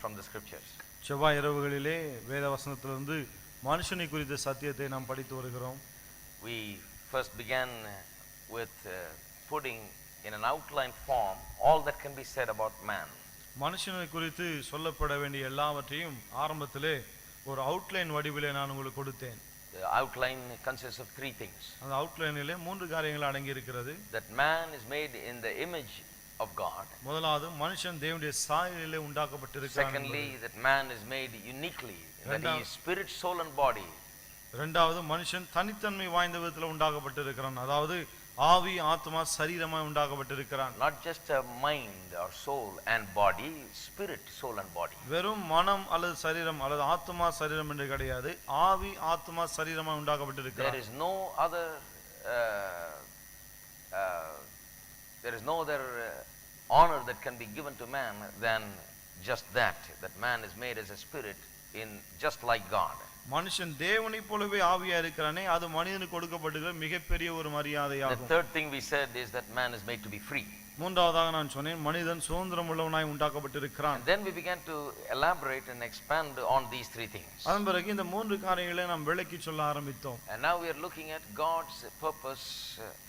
from the scriptures. செவ்வாய் இரவுகளிலே வேத வசனத்திலிருந்து மனுஷனை குறித்த சத்தியத்தை நாம் படித்து வருகிறோம். We first began with putting in an outline form all that can be said about man. மனுஷனை குறித்து சொல்லப்பட வேண்டிய எல்லாவற்றையும் ஆரம்பத்திலே ஒரு அவுட்லைன் வடிவிலே நான் உங்களுக்கு கொடுத்தேன். The outline consists of three things. அந்த அவுட்லைனிலே மூன்று காரியங்கள் அடங்கி இருக்கிறது. That man is made in the image of God. முதலாவது மனுஷன் தேவனுடைய சாயலிலே உண்டாக்கப்பட்டிருக்கிறான். Secondly, that man is made uniquely, that he is spirit, soul and body. இரண்டாவது மனுஷன் தனித்தன்மை வாய்ந்த விதத்தில் உண்டாக்கப்பட்டிருக்கிறான். அதாவது ஆவி ஆத்மா சரீரமாய் உண்டாக்கப்பட்டிருக்கிறான். Not just a mind or soul and body, spirit, soul and body. வெறும் மனம் அல்லது சரீரம் அல்லது ஆத்மா சரீரம் என்று கிடையாது. ஆவி ஆத்மா சரீரமாய் உண்டாக்கப்பட்டிருக்கிறான். There is no other honor that can be given to man than just that man is made as a spirit in just like God. மனுஷன் தேவனை போலவே ஆவியா இருக்கிறானே அது மனிதனுக்கு கொடுக்கப்பட்டிருக்கிற மிகப்பெரிய ஒரு மரியாதையாகும். The third thing we said is that man is made to be free. மூன்றாவதாக நான் சொன்னேன் மனிதன் சுதந்திரம் உள்ளவனாய் உண்டாக்கப்பட்டிருக்கிறான். And then we began to elaborate and expand on these three things. அதன் பிறகு இந்த மூன்று காரியங்களை நாம் விளக்கி சொல்ல ஆரம்பித்தோம். And now we are looking at God's purpose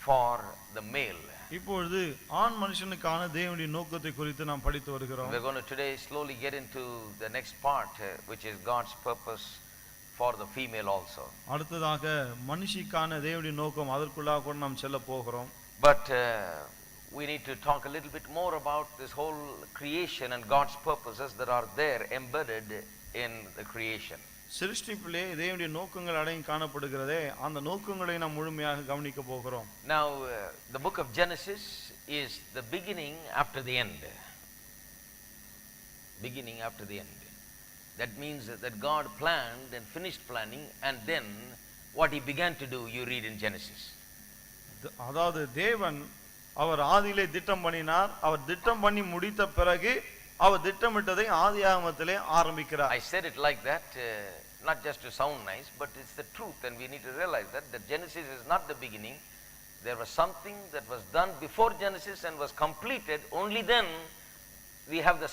for the male. இப்பொழுது ஆண் மனுஷனுக்கான தேவனுடைய நோக்கத்தை குறித்து நாம் படித்து வருகிறோம். We are going to today slowly get into the next part which is God's purpose for the female also. அடுத்ததாக மனுஷிக்கான தேவனுடைய நோக்கம் அதற்குள்ளாக கூட நாம் செல்ல போகிறோம். But we need to talk a little bit more about this whole creation and God's purposes that are there embedded in the creation. சிருஷ்டிப்பிலே தேவனுடைய நோக்கங்கள் அடங்கி காணப்படுகிறதே அந்த நோக்கங்களை நாம் முழுமையாக கவனிக்க போகிறோம். Now the book of Genesis is the beginning after the end. Beginning after the end. That means that God planned and finished planning, and then what he began to do you read in Genesis. அதாவது தேவன் அவர் ஆதியிலே திட்டம் பண்ணினார். அவர் திட்டம் பண்ணி முடித்த பிறகு அவர் திட்டமிட்டதை ஆதியாகமத்திலே ஆரம்பிக்கிறார். I said it like that not just to sound nice, but it's the truth, and we need to realize that Genesis is not the beginning. There was something that was done before Genesis and was completed. Only then we have the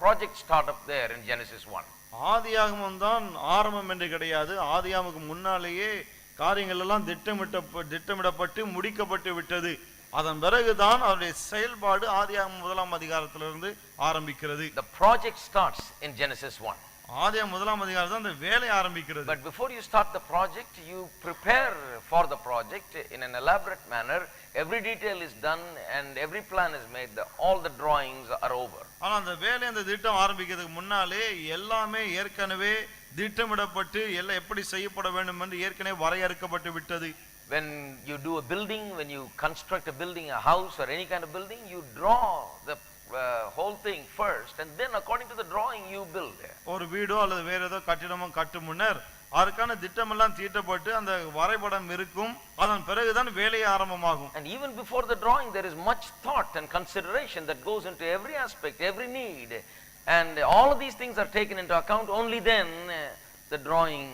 project startup there in Genesis 1. ஆதியாகமம் தான் ஆரம்பம் என்று கிடையாது. ஆதியாகமுக்கு முன்னாலேயே காரியங்கள் எல்லாம் திட்டமிடப்பட்டு முடிக்கப்பட்டு விட்டது. அதன் பிறகுதான் அவருடைய செயல்பாடு ஆதியாகமம் முதலாம் அதிகாரத்திலிருந்து ஆரம்பிக்கிறது. The project starts in Genesis 1. ஆதியாகமம் முதலாம் அதிகாரத்தில் அந்த வேலை ஆரம்பிக்கிறது. But before you start the project, you prepare for the project in an elaborate manner. Every detail is done and every plan is made. All the drawings are over. ஆனா அந்த வேலை அந்த திட்டம் ஆரம்பிக்கிறதுக்கு முன்னாலே எல்லாமே ஏற்கனவே திட்டமிடப்பட்டு எல்லாம் எப்படி செய்யப்பட வேண்டும் என்று ஏற்கனவே வரையறுக்கப்பட்டு விட்டது. When you do a building, when you construct a building, a house or any kind of building, you draw the whole thing first, and then according to the drawing you build. ஒரு வீடோ அல்லது வேற ஏதோ கட்டிடமோ கட்டும் முன்னர் அதற்கான திட்டம் எல்லாம் தீட்டப்பட்டு அந்த வரைபடம் இருக்கும். அதன் பிறகுதான் வேலை ஆரம்பமாகும். And even before the drawing there is much thought and consideration that goes into every aspect, every need, and all of these things are taken into account. Only then the drawing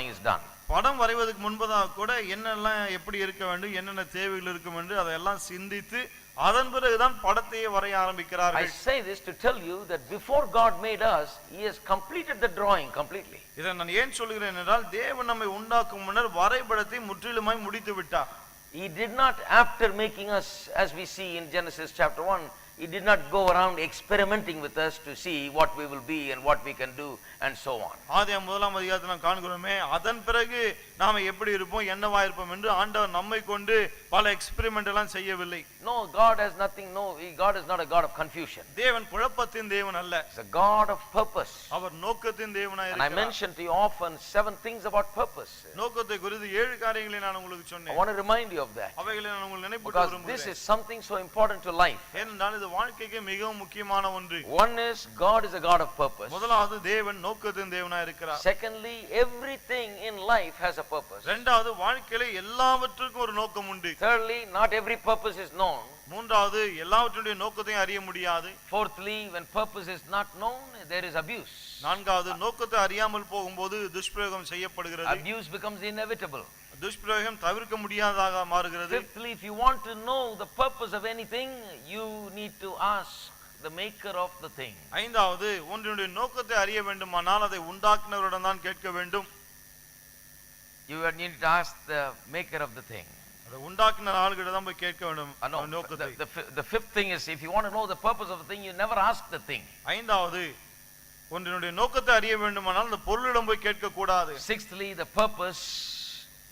is done. படம் வரைவதற்கு முன்பதாக கூட என்னெல்லாம் எப்படி இருக்க வேண்டும், என்னென்ன தேவைகள் இருக்கும் என்று அதையெல்லாம் சிந்தித்து அதன் பிறகுதான் படத்தையே வரைய ஆரம்பிக்கிறார்கள். I say this to tell you that before God made us, he has completed the drawing completely. இதை நான் ஏன் சொல்கிறேன் என்றால் தேவன் நம்மை உண்டாக்கும் முன்னர் வரைபடத்தை முற்றிலுமாய் முடித்து விட்டார். He did not, after making us, as we see in Genesis chapter 1, he did not go around experimenting with us to see what we will be and what we can do and so on. ஆதியாகமம் முதலாம் அதிகாரத்தில் நாம் காண்கிறோமே அதன் பிறகு நாம எப்படி இருப்போம் என்னவா இருப்போம் என்று ஆண்டவர் நம்மை கொண்டு பல எக்ஸ்பெரிமெண்ட் எல்லாம் செய்யவில்லை. No, God has nothing. No, God is not a God of confusion. தேவன் குழப்பத்தின் தேவன் அல்ல. He's a God of purpose. அவர் நோக்கத்தின் தேவனாய் இருக்கிறார். And I mentioned to you often 7 things about purpose. நோக்கத்தை குறித்து 7 காரியங்களை நான் உங்களுக்கு சொன்னேன். I want to remind you of that. அவைகளை நான் உங்களுக்கு நினைப்பூட்ட விரும்புகிறேன். Because this is something so important to life. ஏனென்றால் இது வாழ்க்கைக்கு மிகவும் முக்கியமான ஒன்று. One is God is a God of purpose. முதலாவது தேவன் நோக்கத்தின் தேவனாய் இருக்கிறார். Secondly, everything in life has a purpose. இரண்டாவது வாழ்க்கையில எல்லாவற்றுக்கும் ஒரு நோக்கம் உண்டு. Thirdly, not every purpose is known. மூன்றாவது எல்லாவற்றுடைய நோக்கத்தையும் அறிய முடியாது. Fourthly, when purpose is not known, there is abuse. நான்காவது நோக்கத்தை அறியாமல் போகும்போது துஷ்பிரயோகம் செய்யப்படுகிறது. Abuse becomes inevitable. துஷ்பிரயோகம் தவிர்க்க முடியாததாக மாறுகிறது. Fifthly, if you want to know the purpose of anything, you need to ask the maker of the thing. ஐந்தாவது ஒன்றினுடைய நோக்கத்தை அறிய வேண்டுமானால் அதை உண்டாக்கினவரிடம் தான் கேட்க வேண்டும். You need to ask the maker of the thing. அதை உண்டாக்கின ஆளுகிட்ட தான் போய் கேட்க வேண்டும் நோக்கத்தை. The fifth thing is, if you want to know the purpose of the thing, you never ask the thing. ஐந்தாவது ஒன்றினுடைய நோக்கத்தை அறிய வேண்டுமானால் அந்த பொருளிடம் போய் கேட்க கூடாது. Sixthly, the purpose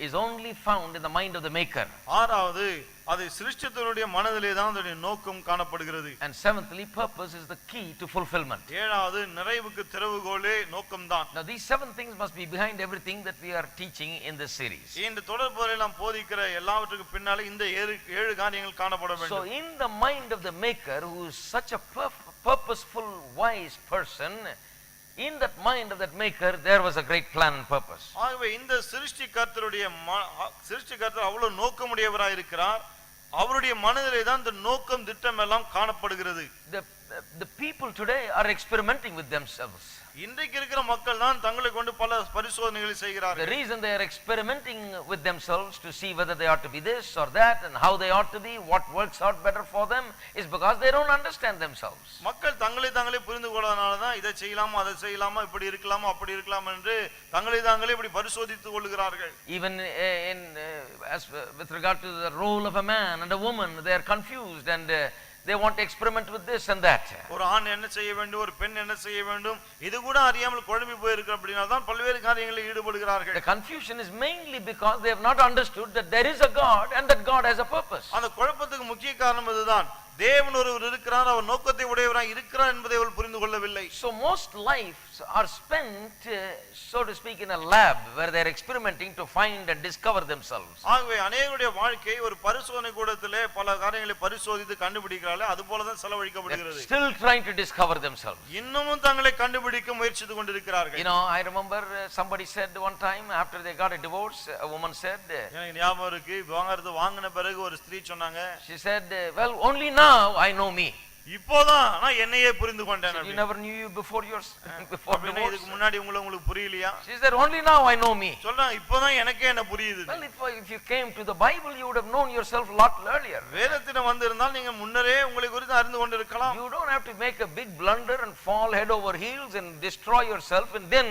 is only found in the mind of the maker. ஆறாவது அது சிருஷ்டித்தவருடைய மனதிலே தான் அதனுடைய நோக்கம் காணப்படுகிறது. And seventhly, purpose is the key to fulfillment. ஏழாவது நிறைவுக்கு திறவுகோலே நோக்கம்தான். Now these seven things must be behind everything that we are teaching in this series. இந்த தொடர்புகளை நாம் போதிக்கிற எல்லாவற்றுக்கு பின்னாலே இந்த ஏழு காரியங்கள் காணப்பட வேண்டும். So in the mind of the maker, who is such a purposeful, wise person, in that mind of that maker there was a great plan and purpose. ஆகவே இந்த சிருஷ்டிகர்த்தருடைய சிருஷ்டிகர்த்தர் அவ்வளவு நோக்கமுடையவராய் இருக்கிறார். அவருடைய மனதிலே தான் இந்த நோக்கம் திட்டம் எல்லாம் காணப்படுகிறது. The people today are experimenting with themselves. இன்றைக்கு இருக்கிற மக்கள் தான் தங்களை கொண்டு பல பரிசோதனைகளை செய்கிறார்கள். The reason they are experimenting with themselves to see whether they ought to be this or that and how they ought to be, what works out better for them, is because they don't understand themselves. மக்கள் தங்களை புரிந்து கொள்ளாதனால தான் இதை செய்யலாமா அதை செய்யலாமா இப்படி இருக்கலாமா அப்படி இருக்கலாம் என்று தங்களை இப்படி பரிசோதித்துக் கொள்கிறார்கள். Even as with regard to the role of a man and a woman, they are confused and they want to experiment with this and that. ஒரு ஆண் என்ன செய்ய வேண்டும், ஒரு பெண் என்ன செய்ய வேண்டும், இது கூட அறியாமல் குழம்பி போயிருக்கு அப்படினா தான் பல்வேறு காரியங்களில் ஈடுபடுகிறார்கள். The confusion is mainly because they have not understood that there is a God and that God has a purpose. அந்த குழப்பத்துக்கு முக்கிய காரணம் இதுதான். தேவன் ஒருவர் இருக்கிறார், அவர் நோக்கத்தை உடையவராய் இருக்கிறார் என்பதை அவர்கள் புரிந்து கொள்ளவில்லை. So most lives are spent, so to speak, in a lab where they are experimenting to find and discover themselves. ஆகவே அநேகருடைய வாழ்க்கை ஒரு பரிசோதனை கூடத்திலே பல காரியங்களை பரிசோதித்து கண்டுபிடிக்கிறார்கள். அதுபோல தான் செலவழிக்கப்படுகிறது. Still trying to discover themselves. இன்னமும் தங்களை கண்டுபிடிக்க முயற்சித்துக் கொண்டிருக்கிறார்கள். You know, I remember somebody said one time after they got a divorce, a woman said, எனக்கு ஞாபகம் இருக்கு, வாங்கின பிறகு ஒரு ஸ்திரீ சொன்னாங்க. She said, well, only now I know me. இப்போதான் நான் என்னையே புரிந்து கொண்டேன். You never knew you before divorce. இதுக்கு முன்னாடி உங்களுக்கு புரியலையா? She said, only now I know me. சொல்றாங்க, இப்போதான் எனக்கே என்ன புரியுது. Well, if you came to the Bible, you would have known yourself a lot earlier. வேதத்திடம் வந்திருந்தால் நீங்க முன்னரே உங்களை குறித்து அறிந்து கொண்டிருக்கலாம். You don't have to make a big blunder and fall head over heels and destroy yourself and then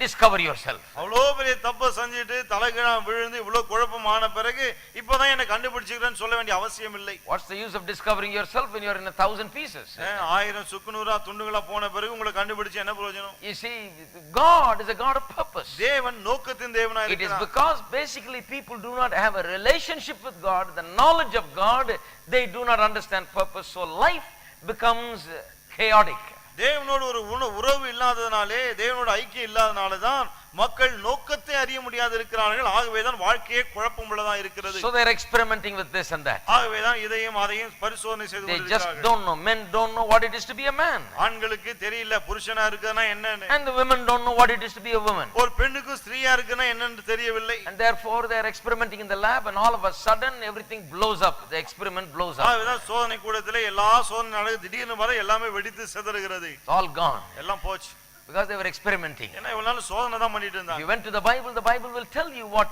discover yourself. அவ்வளோ பெரிய தப்பு செஞ்சிட்டு தலைகீழா விழுந்து இவ்வளவு குழப்பமான பிறகு இப்போதான் என்ன கண்டுபிடிச்சிக்கிறேன்னு சொல்ல வேண்டிய அவசியம் இல்லை. What's the use of discovering yourself when you are in 1,000 pieces? 1000 சுக்குநூறா துண்டுகளா போன பிறகு உங்களை கண்டுபிடிச்சு என்ன பிரயோஜனம்? You see, God is a God of purpose. தேவன் நோக்கத்தின் தேவனாய் இருக்கிறார். It is because basically people do not have a relationship with God, the knowledge of God, they do not understand purpose, so life becomes chaotic. தேவனோடு ஒரு உறவு இல்லாததனாலே, தேவனோட ஐக்கியம் இல்லாதனால தான் மக்கள் நோக்கத்தை அறிய முடியாது இருக்கிறார்கள். ஆகவே தான் வாழ்க்கையே குழப்பம் உள்ளதா இருக்கிறது. So they are experimenting with this and that. ஆகவே தான் இதையும் அதையும் பரிசோதனை செய்து கொண்டிருக்கிறார்கள். They just don't know. Men don't know what it is to be a man. ஆண்களுக்கு தெரியல புருஷனா இருக்குன்னா என்னன்னு. And the women don't know what it is to be a woman. ஒரு பெண்ணுக்கு ஸ்திரீயா இருக்குன்னா என்னன்னு தெரியவில்லை. And therefore they are experimenting in the lab and all of a sudden everything blows up. The experiment blows up. ஆகவே தான் சோதனை கூடத்திலே எல்லா சோதனை நடக்குது, திடீர்னு வர எல்லாமே வெடித்து சிதறுகிறது. It's all gone. எல்லாம் போச்சு. Because they were experimenting. ஏன்னா இவ்வளவு நாள் சோதனை தான் பண்ணிட்டு இருந்தாங்க. You went to the Bible will tell you what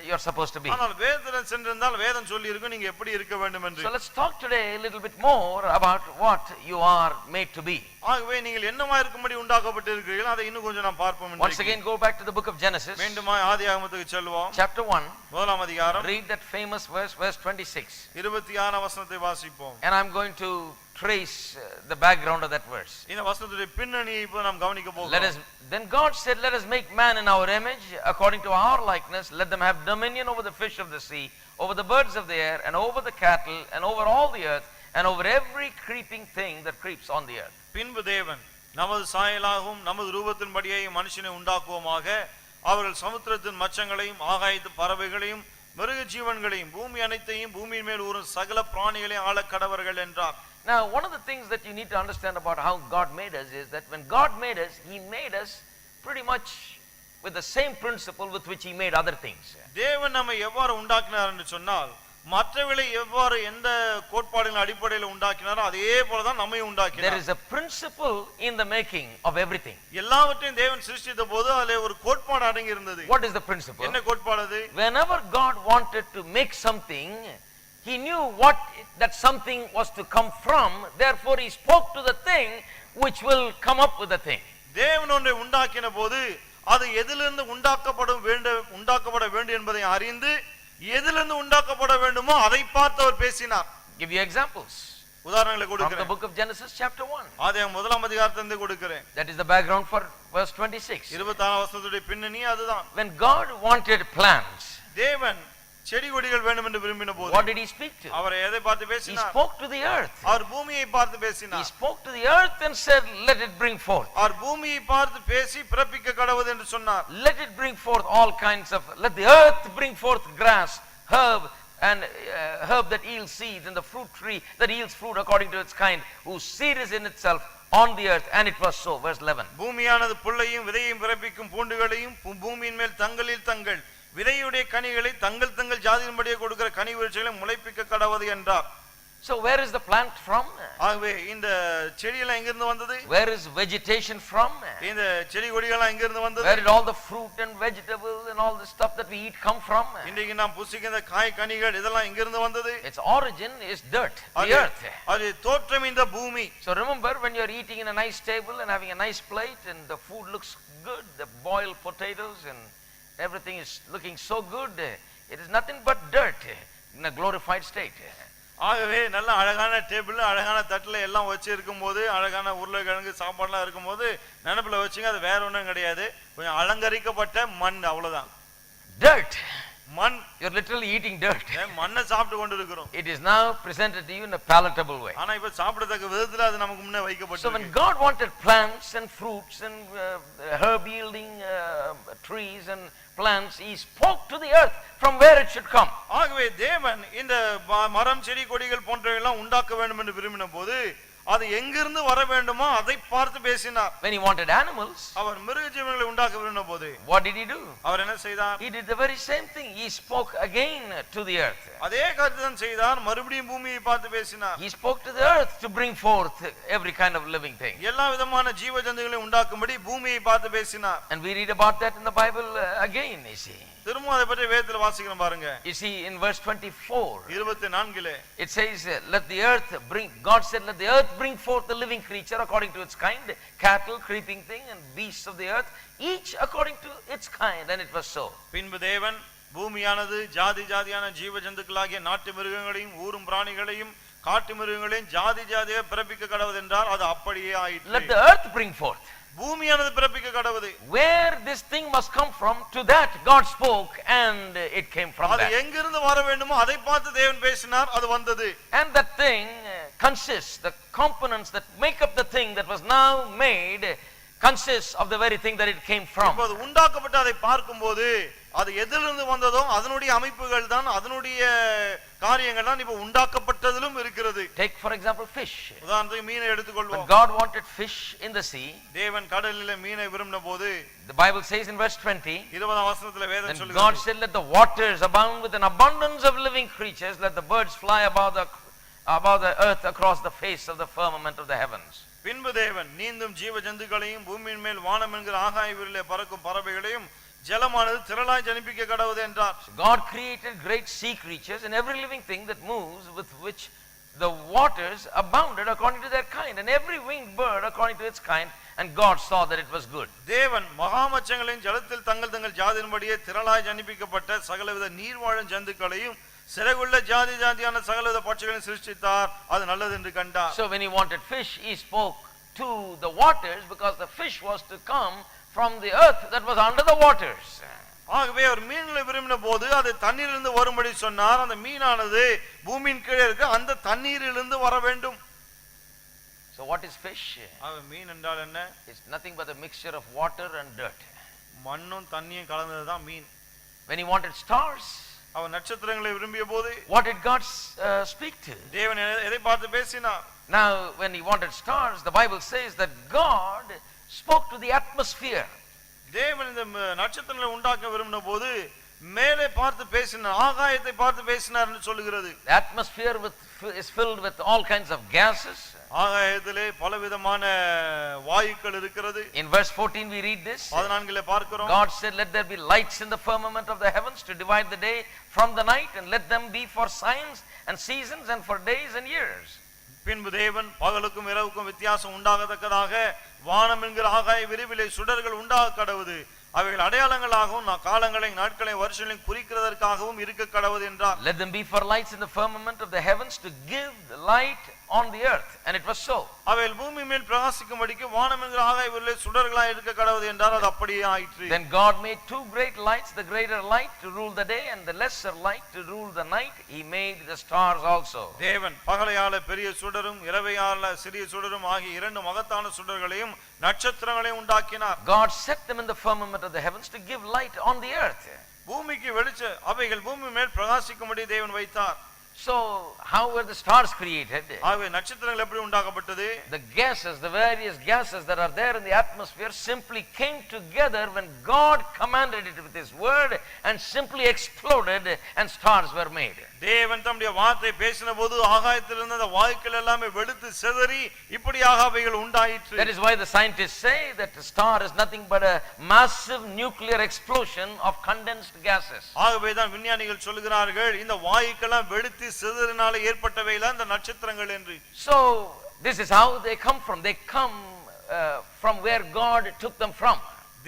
you are supposed to be. ஆனால் வேதத்தில் சென்றிருந்தால் வேதம் சொல்லி இருக்கும் நீங்க எப்படி இருக்க வேண்டும் என்று. So let's talk today a little bit more about what you are made to be. ஆகவே நீங்கள் என்னமா இருக்கும்படி உண்டாக்கப்பட்டிருக்கிறீர்கள் அதை இன்னும் கொஞ்சம் நாம் பார்ப்போம். Once again go back to the book of Genesis. மீண்டும் ஆதியாகமத்துக்கு செல்வோம். Chapter 1. முதலாம் அதிகாரம். Read that famous verse 26. 26ஆம் வசனத்தை வாசிப்போம். And I'm going to trace the background of that verse. இந்த வசனத்துடைய பின்னணியை இப்போ நாம் கவனிக்க போகிறோம். Then God said, let us make man in our image according to our likeness, let them have dominion over the fish of the sea, over the birds of the air, and over the cattle, and over all the earth, and over every creeping thing that creeps on the earth. பின்பு தேவன் நமது சாயலாகவும் நமது ரூபத்தின்படியே மனுஷனை உண்டாக்குவோமாக, அவர்கள் சமுத்திரத்தின் மச்சங்களையும் ஆகாயத்து பறவைகளையும் மிருக ஜீவன்களையும் பூமி அனைத்தையும் பூமியின் மேல் ஊறும் சகல பிராணிகளையும் ஆள கடவர்கள் என்றார். Now one of the things that you need to understand about how God made us is that when God made us, he made us pretty much with the same principle with which he made other things. தேவன் நம்மை எவ்வாறு உண்டாக்கினார் என்று சொன்னால், மற்றவர்களை எவ்வாறு எந்த கோட்பாடுகளின் அடிப்படையில் உண்டாக்கினாரோ அதே போல தான் நம்மை உண்டாக்கினார். There is a principle in the making of everything. எல்லாவற்றையும் தேவன் சிருஷ்டித்த போது அதிலே ஒரு கோட்பாடு அடங்கி இருந்தது. What is the principle? என்ன கோட்பாடு அது? Whenever God wanted to make something, He knew what that something was to come from, therefore he spoke to the thing which will come up with the thing. தேவன் ஒன்றை உண்டாக்கின போது அது எதிலிருந்து உண்டாக்கப்பட வேண்டும் என்பதை அறிந்து எதிலிருந்து உண்டாக்கப்பட வேண்டுமோ அதை பார்த்து அவர் பேசினார். Give you examples. உதாரணங்களை From the கொடுக்கிறேன். book of Genesis chapter 1. ஆதியாகமம் முதலாம் அதிகாரத்திலிருந்து கொடுக்கிறேன். That is the background for verse 26. 26ஆம் வசனத்துடைய பின்னணி அதுதான். When God wanted plants, தேவன் செடி கொடிகள் வேண்டும் என்று விரும்பின போது what did he speak to? அவர் எதை பார்த்து He பேசினார்? spoke to the earth. அவர் பூமியை பார்த்து He பேசினார். spoke to the earth and said, let it bring forth. அவர் பூமியை பார்த்து பேசி பிறப்பிக்க கடவுது என்று சொன்னார். Let it bring forth all kinds of, let the earth bring forth grass, herb, and herb that yields seeds, and the fruit tree that yields fruit according to its kind, whose seed is in itself on the earth. And it was so. Verse 11. பூமியானது புல்லையும் விதையையும் பிறப்பிக்கும் பூண்டுகளையும் பூமியின் மேல் தங்களில் தங்கள் விதையுடைய கனிகளை தங்கள் தங்கள் ஜாதியின்படியே கொடுக்கிற கனி விருட்சங்களை முளைப்பிக்க கடவுது என்றார். So where is the plant from? ஆகவே இந்த செடியெல்லாம் எங்கிருந்து வந்தது? Where is vegetation from? இந்த செடி கொடிகள் எங்கிருந்து வந்தது? Where did all the fruit and vegetables and all the stuff that we eat come from? இன்னைக்கு நாம் புசிக்கிற காய் கனிகள் இதெல்லாம் எங்கிருந்து வந்தது? Its origin is dirt, the earth. அது தோற்றம் இந்த பூமி. So remember, when you are eating in a nice table and having a nice plate and the food looks good, the boiled potatoes and everything is looking so good, it is nothing but dirt in a glorified state. ஆகவே நல்ல அழகான table அழகான தட்டுல எல்லாம் வச்சு இருக்கும்போது அழகான உருளைக்கிழங்கு சாப்பாடுலாம் இருக்கும்போது நினைப்புல வச்சுங்க, அது வேற ஒன்றும் கிடையாது, கொஞ்சம் அலங்கரிக்கப்பட்ட மண், அவ்வளவுதான். Dirt. மண். You're literally eating dirt. மண்ணை சாப்பிட்டு கொண்டு இருக்கிறோம். It is now presented to you in a palatable way. ஆனா இப்ப சாப்பிடத்தக்க விதத்துல அது நமக்கு முன்னே வைக்கப்பட்டிருக்கு. So when God wanted plants and fruits and herb yielding trees and plants, he spoke to the earth from where it should come. ஆகவே தேவன் இந்த மரம் செடி கொடிகள் போன்றவை எல்லாம் உண்டாக்க வேண்டும் என்று விரும்பின போது அது எங்கிருந்து வர வேண்டுமோ அதை பார்த்து பேசினார். When he wanted animals, அவர் மிருக ஜீவன்களை உண்டாக்க விரும்பின போது what did he do? அவர் என்ன செய்தார்? He did the very same thing. He spoke again to the earth. அதே காரியத்தை செய்தார், மறுபடியும் பூமியை பார்த்து பேசினார். He spoke to the earth to bring forth every kind of living thing. எல்லா விதமான ஜீவ ஜந்துகளை உண்டாக்கும்படி பூமியை பார்த்து பேசினார். And we read about that in the Bible again, you see. திரும்ப அதை பற்றி வேதத்துல வாசிக்கிறோம் பாருங்க. You see in verse 24. 24 it says, let the earth bring, God said, let the earth bring forth the living creature according to its kind, cattle, creeping thing, and beasts of the earth, each according to its kind. And it was so. பின்பு தேவன் பூமியானது ஜாதி ஜாதியான ஜீவ ஜந்துக்களாகிய நாட்டு மிருகங்களையும் ஊரும் பிராணிகளையும் காட்டு மிருகங்களையும் ஜாதி ஜாதியாக பிறப்பிக்க கடவுது என்றார். அது அப்படியே ஆயிற்று. Let the earth bring forth. பூமியானது பிறப்பிக்க கடவுது. Where this thing must come from, to that God spoke and it came from அது that. எங்கிருந்து வர வேண்டுமோ அதை பார்த்து தேவன் பேசினார், அது வந்தது. And that thing consists, the components that make up the thing that was now made consists of the very thing that it came from. இப்போது உண்டாக்கப்பட்ட அதை பார்க்கும்போது அது எதிலிருந்து வந்ததோ அதனுடைய அமைப்புகள் தான், அதனுடைய காரியங்கள் தான் இப்ப உண்டாக்கப்பட்டதிலும் இருக்கிறது. Take for example fish. உதாரணத்துக்கு மீனை எடுத்துக்கொள்வோம். When God wanted fish in the sea, தேவன் கடலிலே மீனை விரும்பின போது the Bible says in verse 20, 20ஆம் வசனத்திலே வேதம் and சொல்லுகிறது, God said, let the waters abound with an abundance of living creatures, let the birds fly above the earth across the face of the firmament of the heavens. பின்பு தேவன் நீந்தும் ஜீவ ஜந்துக்களையும் பூமியின் மேல் வானம் என்கிற ஆகாய வீரிலே பறக்கும் பறவைகளையும் ஜலமானது திரளாய் ஜனிப்பிக்க கடவுது என்றார். God created great sea creatures and every living thing that moves, with which the waters abounded according to their kind, and every winged bird according to its kind, and God saw that it was good. தேவன் மகாமச்சங்களையும் ஜலத்தில் தங்கள் தங்கள் ஜாதியின்படியே திரளாய் ஜனிப்பிக்கப்பட்ட சகலவித நீர்வாழும் ஜந்துக்களையும் சிறகுள்ள ஜாதி ஜாதியான சகலவித பட்சிகளையும் சிருஷ்டித்தார், அது நல்லது என்று கண்டார். So when he wanted fish, he spoke to the waters, because the fish was to come from the earth that was under the waters. ஆகவே அவர் மீன்களை விரும்பின போது அது தண்ணீரிலிருந்து வரும்படி சொன்னார். அந்த மீனானது பூமியின் கீழே இருக்கு, அந்த தண்ணீரிலிருந்து வர வேண்டும். So what is fish? மீன் என்றால் என்ன? It's nothing but a mixture of water and dirt. மண்ணும் தண்ணியும் கலந்ததுதான் மீன். When he wanted stars, அவர் நட்சத்திரங்களை விரும்பிய போது what did God speak to? தேவன் எதை பார்த்து பேசினார்? Now when he wanted stars, the Bible says that God spoke to the atmosphere. தேவன் இந்த நட்சத்திரங்களை உண்டாக்க விரும்பின போது மேலே பார்த்து பேசினார், ஆகாயத்தை பார்த்து பேசினார் என்று சொல்லுகிறது. The atmosphere is filled with all kinds of gases. ஆகாயத்திலே பலவிதமான வாயு வாயுக்கள் இருக்கிறது. In verse 14 we read this. 14 பார்க்கிறோம். God said, let there be lights in the firmament of the heavens to divide the day from the night, and let them be for signs and seasons and for days and years. பின்பு தேவன் பகலுக்கும் இரவுக்கும் வித்தியாசம் உண்டாகத்தக்கதாக வானம் என்கிற ஆகாய விரிவிலே சுடர்கள் உண்டாக கடவுது, அவைகள் அடையாளங்களாகவும் காலங்களை நாட்களை வருஷங்களையும் குறிக்கிறதற்காகவும் இருக்க கடவுது என்றார். Let them be for lights in the firmament of the heavens to give the light on the earth, and it was so. அவைகள் பூமி மேல் பிரகாசிக்கும்படிக்கு வானம் என்கிற ஆகாய விரிவிலே சுடர்களாய் இருக்க கடவுது என்றார். அது அப்படியே ஆயிற்று. Then God made two great lights, the greater light to rule the day and the lesser light to rule the night. He made the stars also. தேவன் பகலையால பெரிய சுடரும் இரவையால சிறிய சுடரும் ஆகிய இரண்டு மகத்தான சுடர்களையும் நட்சத்திரங்களையும் உண்டாக்கினார். God set them in the firmament of the heavens to give light on the earth. பூமிக்கு வெளிச்ச அவைகள் பூமி மேல் பிரகாசிக்கும்படி தேவன் வைத்தார். So how were the stars created? ஆகவே நட்சத்திரங்கள் எப்படி உண்டாக்கப்பட்டது? The gases, the various gases that are there in the atmosphere simply came together when God commanded it with his word and simply exploded and stars were made. தேவன் தம்முடைய வார்த்தை பேசின போது ஆகாயத்திலிருந்து அந்த வாயுக்கள் எல்லாமே வெளுத்து சிதறி இப்படியாக அவைகள் உண்டாயிற்று. That is why the scientists say that a star is nothing but a massive nuclear explosion of condensed gases. ஆகவே தான் விஞ்ஞானிகள் சொல்கிறார்கள் இந்த வாயுக்கள் எல்லாம் வெளுத்து சிதறினால ஏற்பட்டவைதான் இந்த நட்சத்திரங்கள் என்று. So this is how they come from. They come from where God took them from.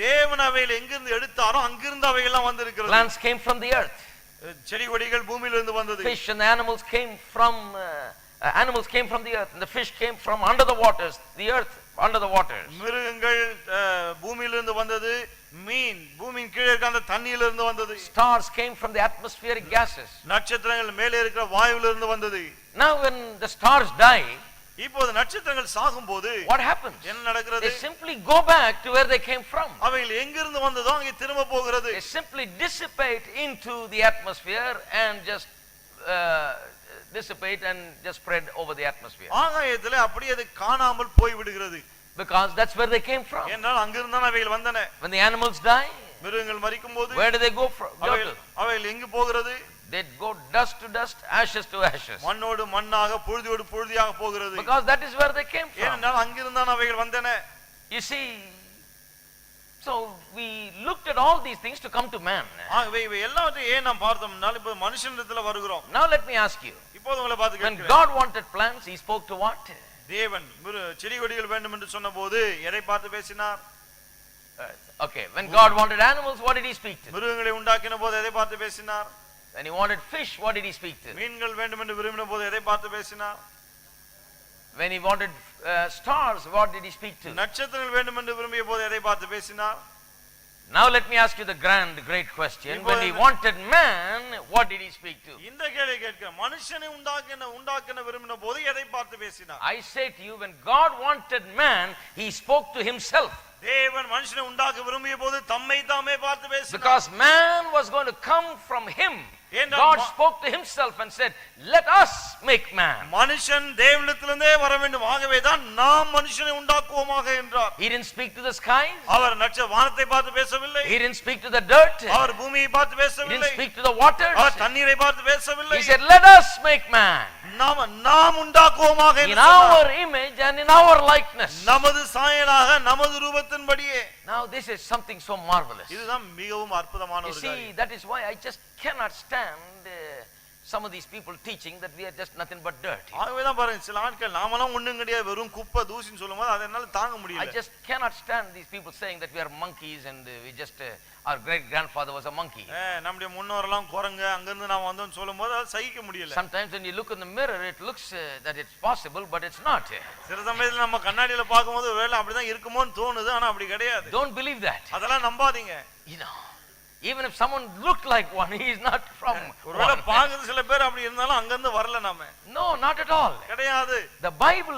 தேவன் அவைகளை எங்கிருந்து எடுத்தாரோ அங்கிருந்து அவைகள் எல்லாம் வந்திருக்கிறது. Plants came from the earth. செடி கொடிகள் பூமியிலிருந்து வந்தது. Fish and the animals came from the earth, and the fish came from under the waters, the earth under the waters. மிருகங்கள் பூமியிலிருந்து வந்தது, மீன் பூமியின் கீழே இருக்க அந்த தண்ணியிலிருந்து வந்தது. Stars came from the atmospheric gases. நட்சத்திரங்கள் மேலே இருக்கிற வாயுவிலிருந்து வந்தது. Now when the stars die, இப்போது நட்சத்திரங்கள் சாகும்போது what happens? என்ன நடக்கிறது? They simply go back to where they came from. அவைகள் எங்கிருந்து வந்ததோ அங்கே திரும்ப போகிறது. They simply dissipate into the atmosphere and just dissipate and just spread over the atmosphere. ஆகாயத்திலே அப்படியே அது காணாமல் போய் விடுகிறது. Because that's where they came from. ஏனால் அங்கிருந்து தான் அவைகள் வந்தன. When the animals die, மிருகங்கள் மரிக்கும்போது where do they go from? அவைகள் எங்கு போகிறது? They go dust to dust, ashes to ashes. மண்ணோடு மண்ணாக புழுதியோடு புழுதியாக போகிறது. Because that is where they came from. ஏனால் அங்கிருந்து தான் அவைகள் வந்தன. You see, so we looked at all these things to come to man. ஆகவே இவை எல்லாவற்றையும் ஏன் நாம் பார்த்தோம்னால் இப்போ மனுஷனிடத்துல வருகிறோம். Now let me ask you. இப்போது உங்களை பார்த்து When கேட்கிறேன். God wanted plants, he spoke to what? தேவன் செடி கொடிகள் வேண்டும் என்று சொன்னபோது எதை பார்த்து பேசினார்? Okay, when God wanted animals, what did he speak to? மிருகங்களை உண்டாக்கின போது எதை பார்த்து பேசினார்? When he wanted fish, what did he speak to? மீன்கள் வேண்டும் என்று விரும்பின போது எதை பார்த்து பேசினார்? When he wanted stars, what did he speak to? நட்சத்திரங்கள் வேண்டும் என்று விரும்பிய போது எதை பார்த்து பேசினார்? Now let me ask you the great question. When he wanted man, what did he speak to? இந்த கேள்வி கேட்க மனுஷனை உண்டாக்கின விரும்பின போது எதை பார்த்து பேசினார்? I say to you, when God wanted man, he spoke to himself. தேவன் மனுஷனை உண்டாக்க விரும்பிய போது தம்மை தாமே பார்த்து பேசினார். Because man was going to come from him. God spoke to himself and said, let us make man. மனுஷன் தேவனிடத்திலிருந்தே வர வேண்டும், ஆகவே தான் நாம் மனுஷனை உண்டாக்குவோமாக என்றார். He didn't speak to the skies. அவர் வானத்தை பார்த்து பேசவில்லை. He didn't speak to the dirt. அவர் பூமியை பார்த்து He பேசவில்லை. didn't speak to the waters. அவர் தண்ணீரை பார்த்து பேசவில்லை. He said, let us make man. நாம் உண்டாக்குவோமாக in our image and in our likeness. நமது சாயலாக நமது ரூபத்தின்படியே. Now this is something so marvelous. இதுதான் மிகவும் அற்புதமான ஒரு காரியம். You see, that is why I just cannot stand some of these people teaching that we are just nothing but dirt. ஆகவே தான் பாருங்க சில ஆட்கள் நாமெல்லாம் ஒண்ணும் கிடையாது வெறும் குப்பை தூசின்னு சொல்லும்போது அதனால தாங்க முடியல. I just cannot stand these people saying that we are monkeys and we just our great grandfather was a monkey. நம்முடைய முன்னோரெல்லாம் குரங்கு அங்க இருந்து நாம வந்தோம்னு சொல்லும்போது அது சகிக்க முடியல. Sometimes when you look in the mirror it looks that it's possible but it's not. சில சமயத்துல நம்ம கண்ணாடியில பாக்கும்போது ஒருவேளை அப்படிதான் இருக்குமோன்னு தோணுது, ஆனா அப்படி கிடையாது. Don't believe that. அதெல்லாம் நம்பாதீங்க. You know, even if someone looked like one, he is not from ஒருவேளை பாக்குறது சில பேர் அப்படி இருந்தாலும் அங்க இருந்து வரல நாம. No, not at all. கிடையாது. The Bible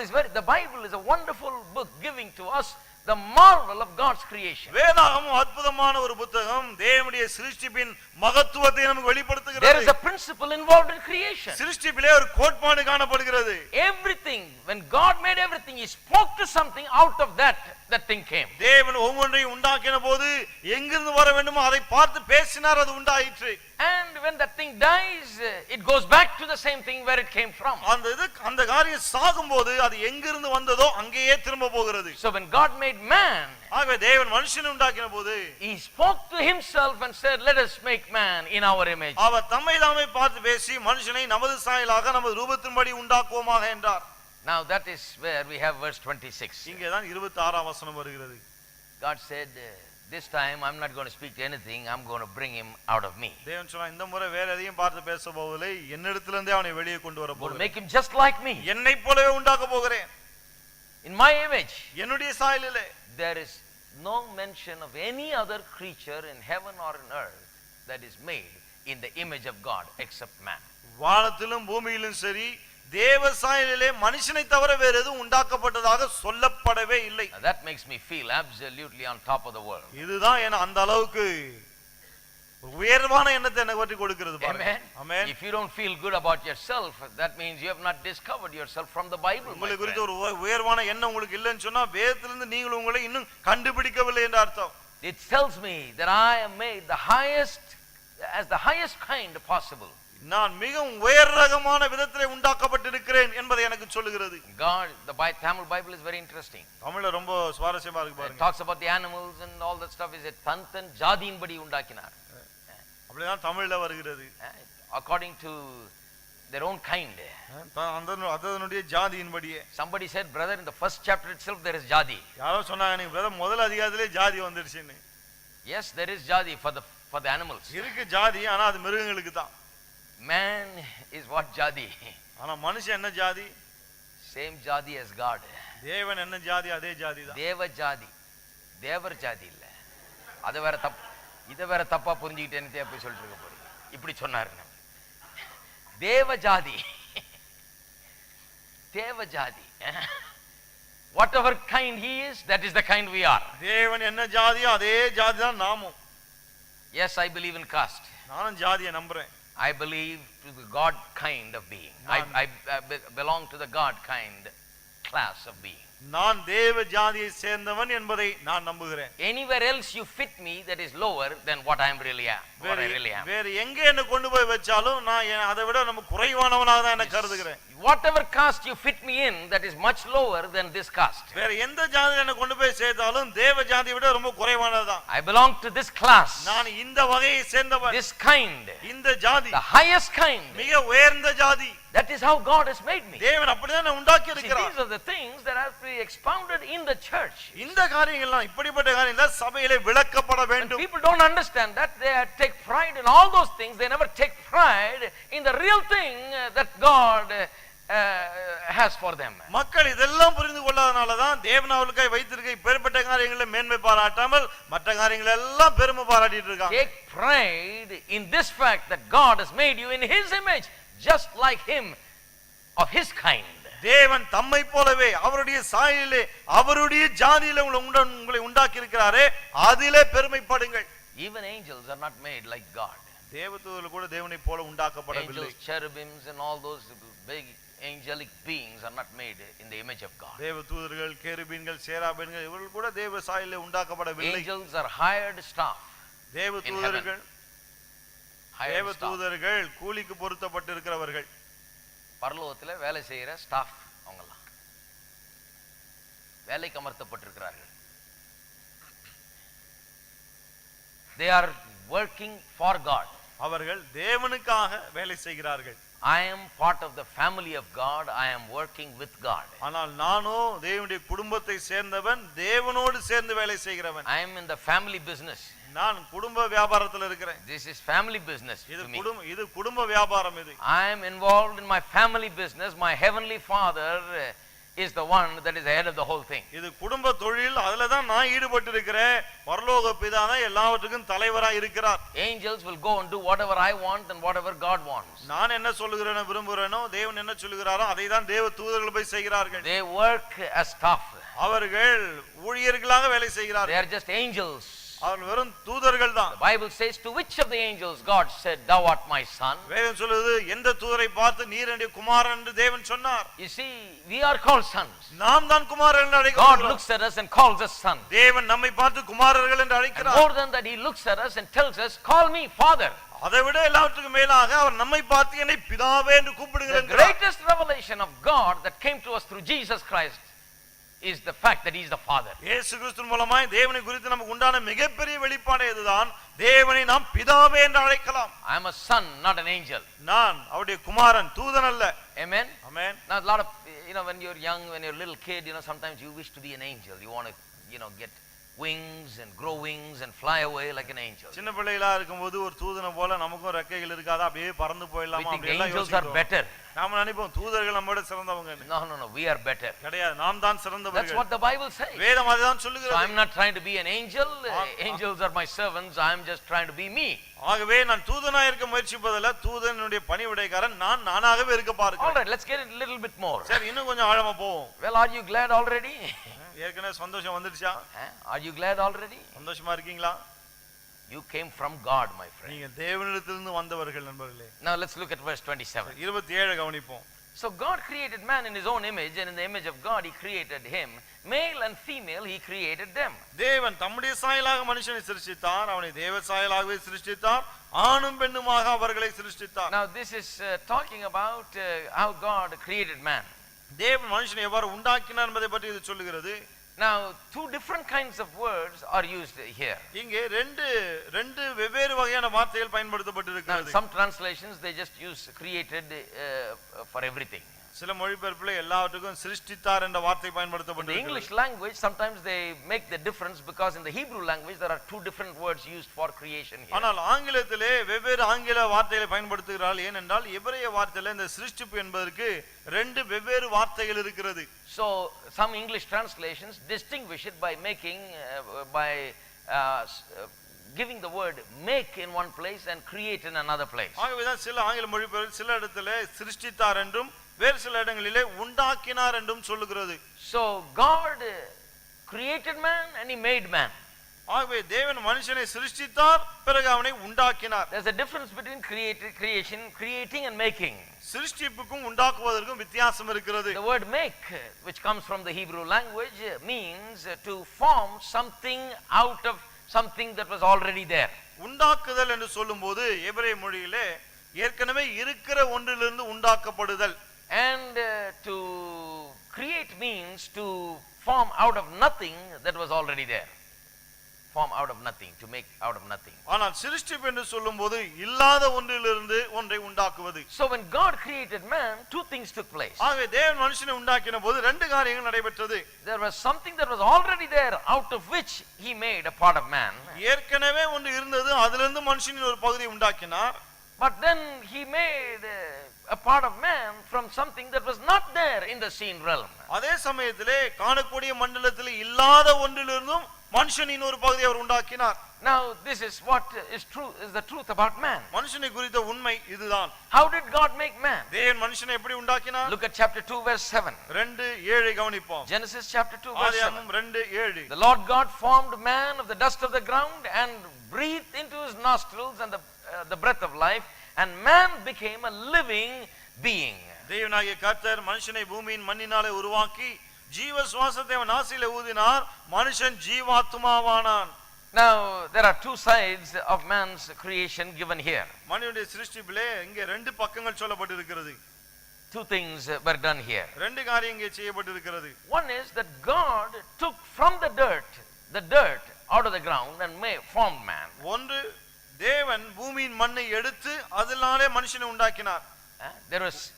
is a wonderful book giving to us the marvel of God's creation. வேதாகமம் அற்புதமான ஒரு புத்தகம், தேவனுடைய சிருஷ்டிப்பின் மகத்துவத்தை நமக்கு வெளிப்படுத்துகிறது. There is a principle involved in creation. சிருஷ்டிப்பிலே ஒரு கோட்பாடு காணப்படுகிறது. Everything, when God made everything, he spoke to something, out of that thing came. தேவன் ஒவ்வொன்றையும் உண்டாக்கின போது எங்கிருந்து வர வேண்டுமோ அதை பார்த்து பேசினார், அது உண்டாயிற்று. And when that thing dies, it goes back to the same thing where it came from. அந்த காரியம் சாகும்போது அது எங்கிருந்து வந்ததோ அங்கேயே திரும்ப போகிறது. So when God made man, ஆகவே தேவன் மனுஷனை உண்டாக்கின போது he spoke to himself and said, let us make man in our image. அவர் தம்மை தாமே பார்த்து பேசி மனுஷனை நமது சாயலாக நமது ரூபத்தின்படி உண்டாக்குவோமாக என்றார். Now that is where we have verse 26. இங்கே தான் 26ஆம் வசனம் வருகிறது. God said, this time I'm not going to speak to anything, I'm going to bring him out of me. தேவன் சொன்னார், இந்த முறை வேற எதையும் பார்த்து பேச போவதில்லை, என்னிடத்திலிருந்தே அவனை வெளியே கொண்டு வர I'm going to போகிறேன். make him just like me. என்னைப் போலவே உண்டாக்க போகிறேன். In my image. என்னுடைய சாயலிலே. There is no mention of any other creature in heaven or in earth that is made in the image of God except man. வானத்திலும் பூமியிலும் சரி தேவ சாயலிலே மனுஷனை தவிர வேற எதுவும் உண்டாக்கப்பட்டதாக சொல்லப்படவே இல்லை. That makes me feel absolutely on top of the world. இதுதான் என்ன அந்த அளவுக்கு உயர்வான எண்ணத்தை எனக்கு பற்றி கொடுக்கிறது பாருங்க. Amen. Amen. If you don't feel good about yourself, that means you have not discovered yourself from the Bible. உங்களுக்கு குறித்து ஒரு உயர்வான எண்ணம் உங்களுக்கு இல்லைன்னு சொன்னா வேதத்திலிருந்து நீங்கள் உங்களை இன்னும் கண்டுபிடிக்கவில்லை என்ற அர்த்தம். It tells me that I am made the highest, as the highest kind possible. நான் மிகவும் உயர் ரகமான விதத்திலே உண்டாக்கப்பட்டிருக்கிறேன் என்பதை எனக்கு சொல்லுகிறது. God, the Tamil Bible is very interesting. தமிழ்ல ரொம்ப சுவாரஸ்யமா இருக்கு பாருங்க. It talks about the animals and all that stuff. Is it தன் ஜாதியின் படி உண்டாக்கினார். அப்படிதான் தமிழ்ல வருகிறது. According to their own kind. அதனுடைய ஜாதியின்படியே. Somebody said, brother, in the first chapter itself there is jadi. யாரோ சொன்னாங்க, நீங்க பிரதர் முதல் அதிகாரத்திலே ஜாதி வந்துருச்சுன்னு. Yes, there is jadi for the animals. இருக்கு ஜாதி, ஆனா அது மிருகங்களுக்கு தான். Man is what jadi. ஆனா மனுஷன் என்ன ஜாதி? Same jadi as God. தேவன் என்ன ஜாதி? அதே ஜாதி தான். தேவ ஜாதி. தேவர் ஜாதி இல்ல. அது வேற இத வேற தப்பா புரிஞ்சிக்கிட்டேன்னு போய் சொல்லிட்டு இருக்க போறீங்க. இப்படி சொன்னாரு. தேவ ஜாதி. தேவ ஜாதி. Whatever kind he is, that is the kind we are. தேவன் என்ன ஜாதியோ அதே ஜாதி தான் நாமும். Yes, I believe in caste. நானும் ஜாதியை நம்புறேன். I believe to the God kind of being. I belong to the God kind class of being. நான் தேவ ஜாதியை சேர்ந்தவன் என்பதை நான் நம்புகிறேன். Anywhere else you fit me that is lower than what I really am. வேற எங்க என்ன கொண்டு போய் வச்சாலும் நான் அதை விட நம்ம குறைவானவனாக தான் என்ன கருதுகிறேன். Whatever caste you fit me in, that is much lower than this caste. வேற எந்த ஜாதியில என்ன கொண்டு போய் சேர்த்தாலும் தேவ ஜாதியை விட ரொம்ப குறைவானதுதான். I belong to this class. நான் இந்த வகையை சேர்ந்தவன். This kind. இந்த ஜாதி. The highest kind. மிக உயர்ந்த ஜாதி. That is how God has made me. தேவன் அப்படிதான் உண்டாக்கி இருக்கிறார். These are the things that have to be expounded in the church. இந்த காரியங்கள்லாம் இப்படிப்பட்ட காரியங்கள் சபையிலே விளக்கப்பட வேண்டும். People don't understand that. They take pride in all those things. They never take pride in the real thing that God has for them. மக்கள் இதெல்லாம் புரிந்து கொள்ளாதனால தான் தேவன் அவர்களுக்காய் வைத்திருக்க இப்பேற்பட்ட காரியங்களில் மேன்மை பாராட்டாமல் மற்ற காரியங்கள் எல்லாம் பெருமை பாராட்டிட்டு இருக்காங்க. Take pride in this fact that God has made you in his image, just like him, of his kind. தேவன் தம்மை போலவே அவருடைய சாயலிலே அவருடைய ஜாதியிலே உங்களை உண்டாக்கி இருக்கிறாரே அதிலே பெருமைப்படுங்கள். Even angels are not made like God. தேவதூதர்கள் கூட தேவனை போல உண்டாக்கப்படவில்லை. Angels, cherubims and all those big angelic beings are not made in the image of God. தேவதூதர்கள், கேருபீன்கள், சேராபீன்கள் இவர்கள் கூட தேவ சாயலிலே உண்டாக்கப்படவில்லை. Angels are hired staff. தேவதூதர்கள் கூலிக்கு பொருத்தப்பட்டிருக்கிறவர்கள். பரலோகத்துல வேலை செய்யற ஸ்டாஃப் அவங்கலாம் வேலைக்கு அமர்த்தப்பட்டிருக்கிறார்கள். They are working for God. அவர்கள் தேவனுக்காக வேலை செய்கிறார்கள். I am part of the family of God. I am working with God. ஆனால் நானோ தேவனுடைய குடும்பத்தை சேர்ந்தவன், தேவனோடு சேர்ந்து வேலை செய்கிறவன். I am in the family business. நான் குடும்ப வியாபாரத்தில் இருக்கிறேன். This is family business. இது குடும்ப வியாபாரம் இது. I am involved in my family business. My heavenly Father is the one that is the head of the whole thing. இது குடும்ப தொழில், அதுல தான் நான் ஈடுபட்டு இருக்கிறேன். பரலோக பிதா தான் எல்லாவற்றுக்கும் தலைவராய் இருக்கிறார். Angels will go and do whatever I want and whatever God wants. நான் என்ன சொல்லுகிறேனோ விரும்புகிறேனோ தேவன் என்ன சொல்லுகிறாரோ அதை தான் தேவ தூதர்கள் போய் செய்கிறார்கள். They work as staff. அவர்கள் ஊழியர்களாக வேலை செய்கிறார்கள். They are just angels. அவர்கள் வெறும் தூதர்கள் தான். The Bible says, to which of the angels God said, thou art my son? வேதம் சொல்லுது, எந்த தூதரை பார்த்து நீர் என்னுடைய குமாரன் என்று தேவன் சொன்னார். You see, we are called sons. நாம் தான் குமாரர்கள் என்று அழைக்கிறோம். God looks at us and calls us sons. தேவன் நம்மை பார்த்து குமாரர்கள் என்று அழைக்கிறார். More than that, he looks at us and tells us, call me father. அதை விட எல்லாவற்றுக்கும் மேலாக அவர் நம்மை பார்த்து என்னை பிதாவே என்று கூப்பிடுகிறார். The greatest revelation of God that came to us through Jesus Christ is the fact that he is the Father. இயேசு கிறிஸ்துவின் மூலமாய் தேவனை குறித்து நமக்கு உண்டான மிகப்பெரிய வெளிப்பாடு இதுதான். தேவனை நாம் பிதாவே என்று அழைக்கலாம். I am a son, not an angel. நான் அவருடைய குமாரன், தூதன் அல்ல. Amen. Amen. Now a lot of, when you're young, when you're a little kid, sometimes you wish to be an angel. You want to, get wings and grow wings and fly away like an angel. சின்ன பிள்ளைகளா இருக்கும்போது ஒரு தூதனை போல நமக்கும் ரெக்கைகள் இருக்காது, அப்படியே பறந்து போயிடலாமா அப்படி எல்லாம் Angels are யோசிக்கிறோம். better. நாம நினைப்போம் தூதர்கள் நம்மோட சிறந்தவங்க. No, we are better. கிடையாது, நாம் தான் சிறந்தவர்கள். That's what the Bible says. வேதம் அதுதான் So சொல்லுகிறது. I'm not trying to be an angel. Angels are my servants. I'm just trying to be me. ஆகவே நான் தூதனா இருக்க முயற்சிப்பதில்லை, தூதனுடைய பணிவிடைக்காரன் நானாகவே இருக்க All பாருங்க. right, let's get a little bit more. சரி, இன்னும் கொஞ்சம் ஆழமா போவோம். Well, are you glad already? ஏற்கனவே சந்தோஷம் வந்துடுச்சா? Are you glad already? சந்தோஷமா இருக்கீங்களா? You came from God, my friend. நீங்க தேவனிடத்திலிருந்து வந்தவர்கள் நண்பர்களே. Now let's look at verse 27. 27 கவனிப்போம். So God created man in his own image, and in the image of God he created him. Male and female he created them. தேவன் தம்முடைய சாயலாக மனுஷனை சிருஷ்டித்தார், அவனை தேவ சாயலாகவே சிருஷ்டித்தார், ஆணும் பெண்ணுமாக அவர்களை சிருஷ்டித்தார். Now this is talking about how God created man. தேவன் மனுஷனை எவ்வாறு உண்டாக்கினார் என்பதை பற்றி இது சொல்லுகிறது. Now two different kinds of words are used here. இங்கே ரெண்டு வெவ்வேறு வகையான வார்த்தைகள் Now பயன்படுத்தப்பட்டிருக்கிறது. some translations they just use created for everything. சில மொழிபெயர்ப்புல எல்லாவற்றுக்கும் சிருஷ்டித்தார் என்ற வார்த்தை In the பயன்படுத்தப்பட்டிருக்கிறது. English language sometimes they make the difference because in the Hebrew language there are two different words used for creation here. ஆனால் ஆங்கிலத்திலே வெவ்வேறு ஆங்கில வார்த்தைகளை பயன்படுத்துகிறார்கள். ஏனென்றால் எபிரேய வார்த்தையில இந்த சிருஷ்டிப்பு என்பதற்கு ரெண்டு வெவ்வேறு வார்த்தைகள் இருக்கிறது. So some English translations distinguish it by making giving the word make in one place and create in another place. ஆகவேதான் சில ஆங்கில மொழிபெயர்ப்பு சில இடத்துல சிருஷ்டித்தார் என்றும் வேறு சில இடங்களிலே உண்டாக்கினார் என்றும் சொல்லுகிறது. So God created man and he made man. ஆகவே தேவன் மனுஷனை சிருஷ்டித்தார், பிறகு அவனை உண்டாக்கினார். There's a difference between creating and making. சிருஷ்டிப்புக்கும் உண்டாக்குவதற்கும் வித்தியாசம் இருக்கிறது. The word make, which comes from the Hebrew language, means to form something out of something that was already there. உண்டாக்குதல் என்று சொல்லும்போது எபிரேய மொழியிலே ஏற்கனவே இருக்கிற ஒன்றிலிருந்து உண்டாக்கப்படுதல். And to create means to form out of nothing that was already there. Form out of nothing, to make out of nothing. ஆனால் சிருஷ்டிப்பு என்று சொல்லும்போது இல்லாத ஒன்றிலிருந்து ஒன்றை உண்டாக்குவது. So when God created man, two things took place. ஆகவே தேவன் மனுஷனை உண்டாக்கின போது ரெண்டு காரியங்கள் நடைபெற்றது. There was something that was already there out of which he made a part of man. ஏற்கனவே ஒன்று இருந்தது, அதிலிருந்து மனுஷனின் ஒரு பகுதியை உண்டாக்கினார். But then he made a part of man from something that was not there in the seen realm. அதே சமயத்திலே காணக்கூடிய மண்டலத்தில் இல்லாத ஒன்றிலிருந்தும் மனுஷனின் ஒரு பகுதியை அவர் உண்டாக்கினார். Now this is what is the truth about man. மனுஷனை குறித்த உண்மை இதுதான். How did God make man? தேவன் மனுஷனை எப்படி உண்டாக்கினார்? Look at chapter 2 verse 7. 2:7 கவனிப்போம். Genesis chapter 2 verse 7. ஆதியாகமம் 2:7. The Lord God formed man of the dust of the ground and breathed into his nostrils and the breath of life, and man became a living being. தேவனாகிய கர்த்தர் மனுஷனை பூமியின் மண்ணினாலே உருவாக்கி ஜீவ சுவாசத்தை அவன் நாசியிலே ஊதினார், மனுஷன் ஜீவாத்மாவானான். Now there are two sides of man's creation given here. மனிதனுடைய சிருஷ்டிப்பிலே இங்கே ரெண்டு பக்கங்கள் சொல்லப்பட்டிருக்கிறது. Two things were done here. ரெண்டு காரியம் இங்கே செய்யப்பட்டிருக்கிறது. One is that God took from the dirt out of the ground and formed man. ஒன்று, தேவன் பூமியின் மண்ணை எடுத்து அதினாலே மனுஷனை உண்டாக்கினார்.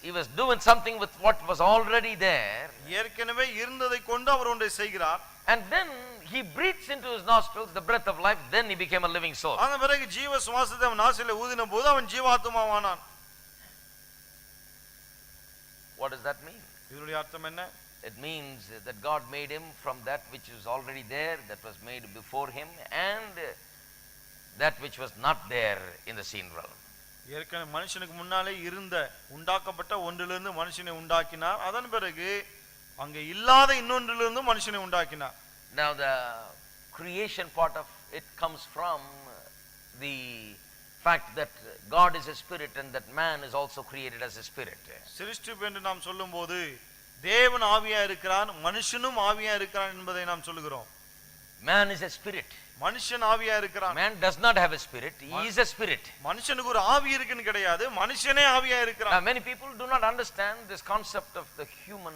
He was doing something with what was already there. ஏற்கனவே இருந்ததை கொண்டு அவர் ஒன்றை செய்கிறார். And then he breathes into his nostrils the breath of life, then he became a living soul. அந்த பிறகு ஜீவ சுவாசத்தை அவன் நாசியிலே ஊதின போது அவன் ஜீவாத்மாவானான். What does that mean? இதனுடைய அர்த்தம் என்ன? It means that God made him from that which was already there, that was made before him, and that which was not there in the seen realm. ஏற்கனவே மனுஷனுக்கு முன்னாலே இருந்த உண்டாக்கப்பட்ட ஒன்றிலிருந்து மனுஷனை உண்டாக்கினார். அதன் பிறகு அங்கே இல்லாத இன்னொன்றிலிருந்து மனுஷனை உண்டாக்கினார். Now the creation part of it comes from the fact that God is a spirit and that man is also created as a spirit. சிருஷ்டிப்பு என்று நாம் சொல்லும்போது தேவன் ஆவியா இருக்கிறான், மனுஷனும் ஆவியா இருக்கிறான் என்பதை நாம் சொல்லுகிறோம். Man is a spirit. மனுஷன் ஆவியா இருக்கிறான். Man does not have a spirit, he is a spirit. மனுஷனுக்கு ஒரு ஆவி இருக்குன்னு கிடையாது, மனுஷனே ஆவியா இருக்கிறான். Now many people do not understand this concept of the human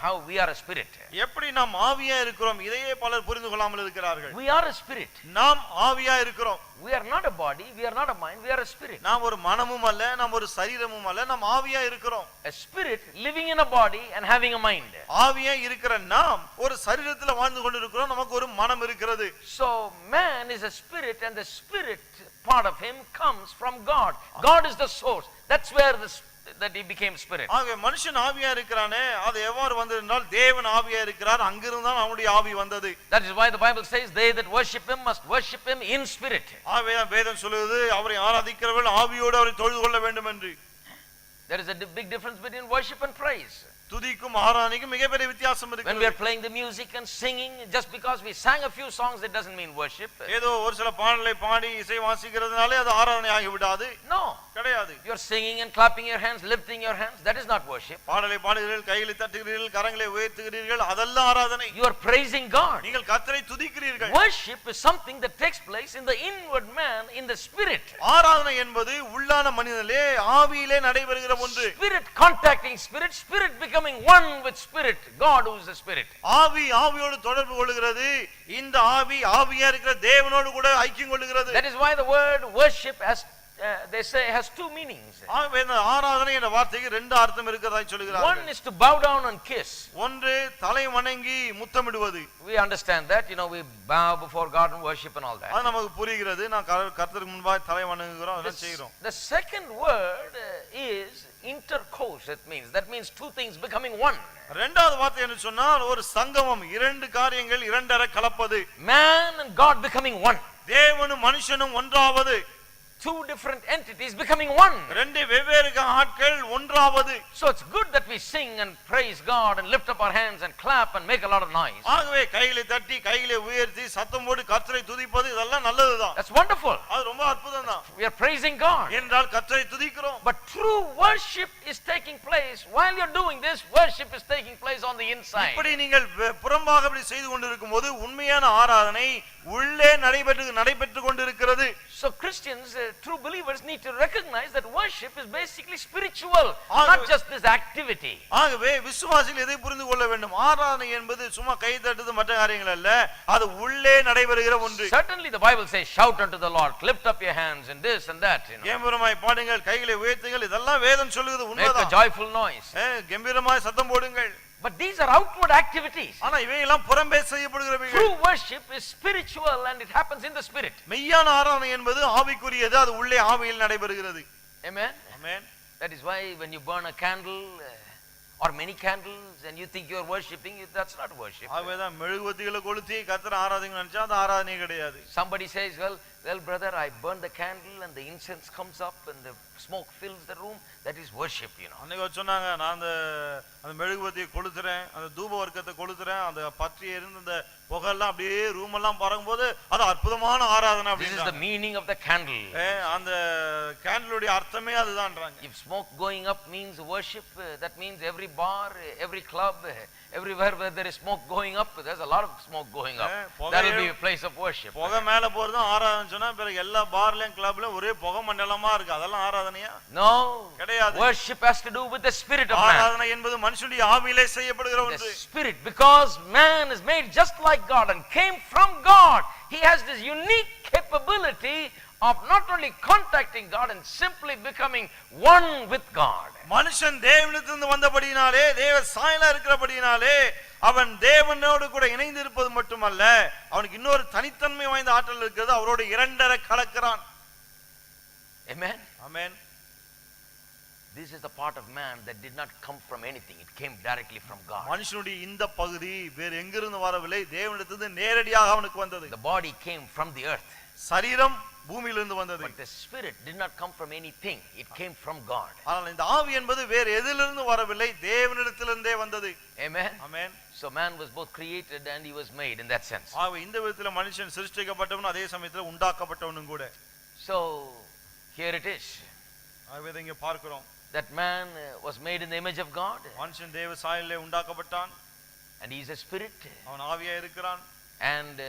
how we are a spirit. எப்படி நாம் ஆவியா இருக்கிறோம் இதையே பலர் புரிந்து கொள்ளாமல் இருக்கிறார்கள். We are a spirit. நாம் ஆவியா இருக்கிறோம். We are not a body, we are not a mind, we are a spirit. நாம் ஒரு மனமும் அல்ல, நாம் ஒரு சரீரமும் அல்ல, நாம் ஆவியா இருக்கிறோம். A spirit living in a body and having a mind. ஆவியா இருக்கிற நாம் ஒரு சரீரத்துல வாழ்ந்து கொண்டிருக்கிறோம், நமக்கு ஒரு மனம் இருக்கிறது. So man is a spirit and the spirit part of him comes from God. God is the source. That's where that he became spirit. ஆகவே மனுஷன் ஆவியா இருக்கிறானே அது எவ்வாறு வந்தது என்றால் தேவன் ஆவியா இருக்கிறார், அங்கிருந்து தான் அவனுடைய ஆவி வந்தது. That is why the Bible says they that worship him must worship him in spirit. ஆகவே வேதம் சொல்லுது அவரை ஆராதிக்கிறவர்கள் ஆவியோடு அவரை தொழுது கொள்ள வேண்டும் என்று. There is a big difference between worship and praise. துதிக்கும் ஆராதனைக்கும் மிகப்பெரிய வித்தியாசம் இருக்கு. When we are playing the music and singing, just because we sang a few songs, it doesn't mean worship. ஏதோ ஒரு சில பாடலை பாடி இசை வாசிக்கிறதுனாலே அது ஆராதனை ஆகி விடாது. No, கிடையாது. you are singing and clapping your hands, lifting your hands, that is not worship. பாடலை பாடுகிறீர்கள், கைகளை தட்டுகிறீர்கள், கரங்களை உயர்த்துகிறீர்கள், அதெல்லாம் ஆராதனை. You are praising God. நீங்கள் கர்த்தரை துதிக்கிறீர்கள். Worship is something that takes place in the inward man, in the spirit. ஆராதனை என்பது உள்ளான மனிதனிலே ஆவியிலே நடைபெறுகிற ஒன்று. Spirit contacting spirit, spirit becoming one with spirit, God who is the spirit. ஆவி ஆவியோடு தொடர்பு கொள்கிறது, இந்த ஆவி ஆவியா இருக்கிற தேவனோடு கூட ஐக்கியம் கொள்கிறது. That is why the word worship has they say has two meanings. ஆகவே இந்த ஆராதனை என்ற வார்த்தைக்கு ரெண்டு அர்த்தம் இருக்கிறதா சொல்கிறார்கள். One is to bow down and kiss. ஒன்று தலை வணங்கி முத்தமிடுவது. We understand that, we bow before God and worship and all that. அது நமக்கு புரிகிறது, நான் கர்த்தருக்கு முன்பாக தலை வணங்குகிறோம், அதெல்லாம் செய்கிறோம். The second word is intercourse. That means two things becoming one. இரண்டாவது வார்த்தை என்ன சொன்னால் ஒரு சங்கமம், இரண்டு காரியங்கள் இரண்டரை கலப்பது. Man and God becoming one. தேவனும் மனுஷனும் ஒன்றாவது. Two different entities becoming one. ரெண்டு வெவ்வேறு ஆட்கள் ஒன்றாவது. So it's good that we sing and praise God and lift up our hands and clap and make a lot of noise. ஆகவே கைகளை தட்டி கைகளை உயர்த்தி சத்தம் போட்டு கர்த்தரை துதிப்பது இதெல்லாம் நல்லதுதான். That's wonderful. அது ரொம்ப அற்புதம்தான். We are praising God. என்றால் கர்த்தரை துதிக்கிறோம். But true worship is taking place while you're doing this. Worship is taking place on the inside. இப்படி நீங்கள் புறம்பாக இப்படி செய்து கொண்டிருக்கும்போது உண்மையான ஆராதனை உள்ளே நடைபெற்று கொண்டிருக்கிறது. So Christians, true believers need to recognize that worship is basically spiritual, not just this activity. ஆகவே விசுவாசிகள் எதை புரிந்து கொள்ள வேண்டும், ஆராதனை என்பது சும்மா கை தட்டுது மற்ற காரியங்கள் அல்ல, அது உள்ளே நடைபெறுகிற ஒன்று. Certainly the Bible says shout unto the Lord, lift up your hands and this and that, கம்பீரமாய் பாடுங்கள், கைகளை உயர்த்துங்கள், இதெல்லாம் வேதம் சொல்லுகிறது உண்மைதான். Make a joyful noise. கம்பீரமாய் சத்தம் போடுங்கள். But these are outward activities. ஆனா இவையெல்லாம் புறம்பே செய்யப்படுகிறவைகள். True worship is spiritual and it happens in the spirit. மெய்யான ஆராதனை என்பது ஆவிக்குரியது, அது உள்ளே ஆவியில் நடைபெறுகிறது. Amen. Amen. That is why when you burn a candle or many candles and you think you are worshiping, that's not worship. ஆகவேதான் மெழுகுவர்த்திகளை கொளுத்தி கர்த்தரை ஆராதிங்க நினைச்சா அது ஆராதனை கிடையாது. Somebody says, well brother, I burned the candle and the incense comes up and the smoke fills the room, that is worship. அன்னைக்கு சொன்னாங்க, நான் அந்த மெழுகுவர்த்தியை கொளுத்துறேன், அந்த தூப வர்க்கத்தை கொளுத்துறேன், அந்த பற்றி எரிந்த அந்த புகையெல்லாம் அப்படியே ரூம் எல்லாம் பறக்கும்போது அது அற்புதமான ஆராதனை. This is the meaning of the candle. அந்த கேண்டிலுடைய அர்த்தமே அதுதான்றாங்க. If smoke going up means worship, that means every bar, every club, everywhere where there is smoke going up, there's a lot of smoke going up. That will be a place of worship. புகை மேல போறது ஆராதனை சொன்னா பிறகு எல்லா பார்லயும் கிளப்லயும் ஒரே புகை மண்டலமா இருக்கு, அதெல்லாம் ஆராதனையா? No, கிடையாது. Worship has to do with the spirit of man. ஆராதனை என்பது மனுஷனுடைய ஆவியிலே செய்யப்படுகிற ஒன்று. The spirit, because man is made just like God and came from God, he has this unique capability of not only contacting God and simply becoming one with God. மனுஷன் தேவனிடத்திலிருந்து வந்தபடியினாலே, தேவ சாயலா இருக்கிறபடியினாலே அவன் தேவனோடு கூட இணைந்து இருப்பது மட்டுமல்ல, அவனுக்கு இன்னொரு தனித்தன்மை வாய்ந்த ஆற்றல் இருக்கிறது, அவரோடு இரண்டரை கலக்கிறான். Amen. Amen. This is the part of man that did not come from anything, it came directly from God. மனுஷனுடைய இந்த பகுதி வேற எங்கிருந்து வரவில்லை, தேவனிடத்திலிருந்து நேரடியாக அவனுக்கு வந்தது. The body came from the earth. சரீரம் பூமியிலிருந்து வந்தது. But the spirit did not come from anything, it came from God. ஆனால் இந்த ஆவி என்பது வேற எதிலிருந்து வரவில்லை, தேவனிடத்திலிருந்தே வந்தது. Amen. Amen. So man was both created and he was made in that sense. ஆகவே இந்த விதத்தில் மனுஷன் சிருஷ்டிக்கப்பட்டவனும் அதே சமயத்தில் உண்டாக்கப்பட்டவனும் கூட. So here it is. ஆகவே இங்க பார்க்கிறோம், that man was made in the image of God. மனுஷன் தேவ சாயலிலே உண்டாக்கப்பட்டான். And he is a spirit. அவன் ஆவியா இருக்கிறான். and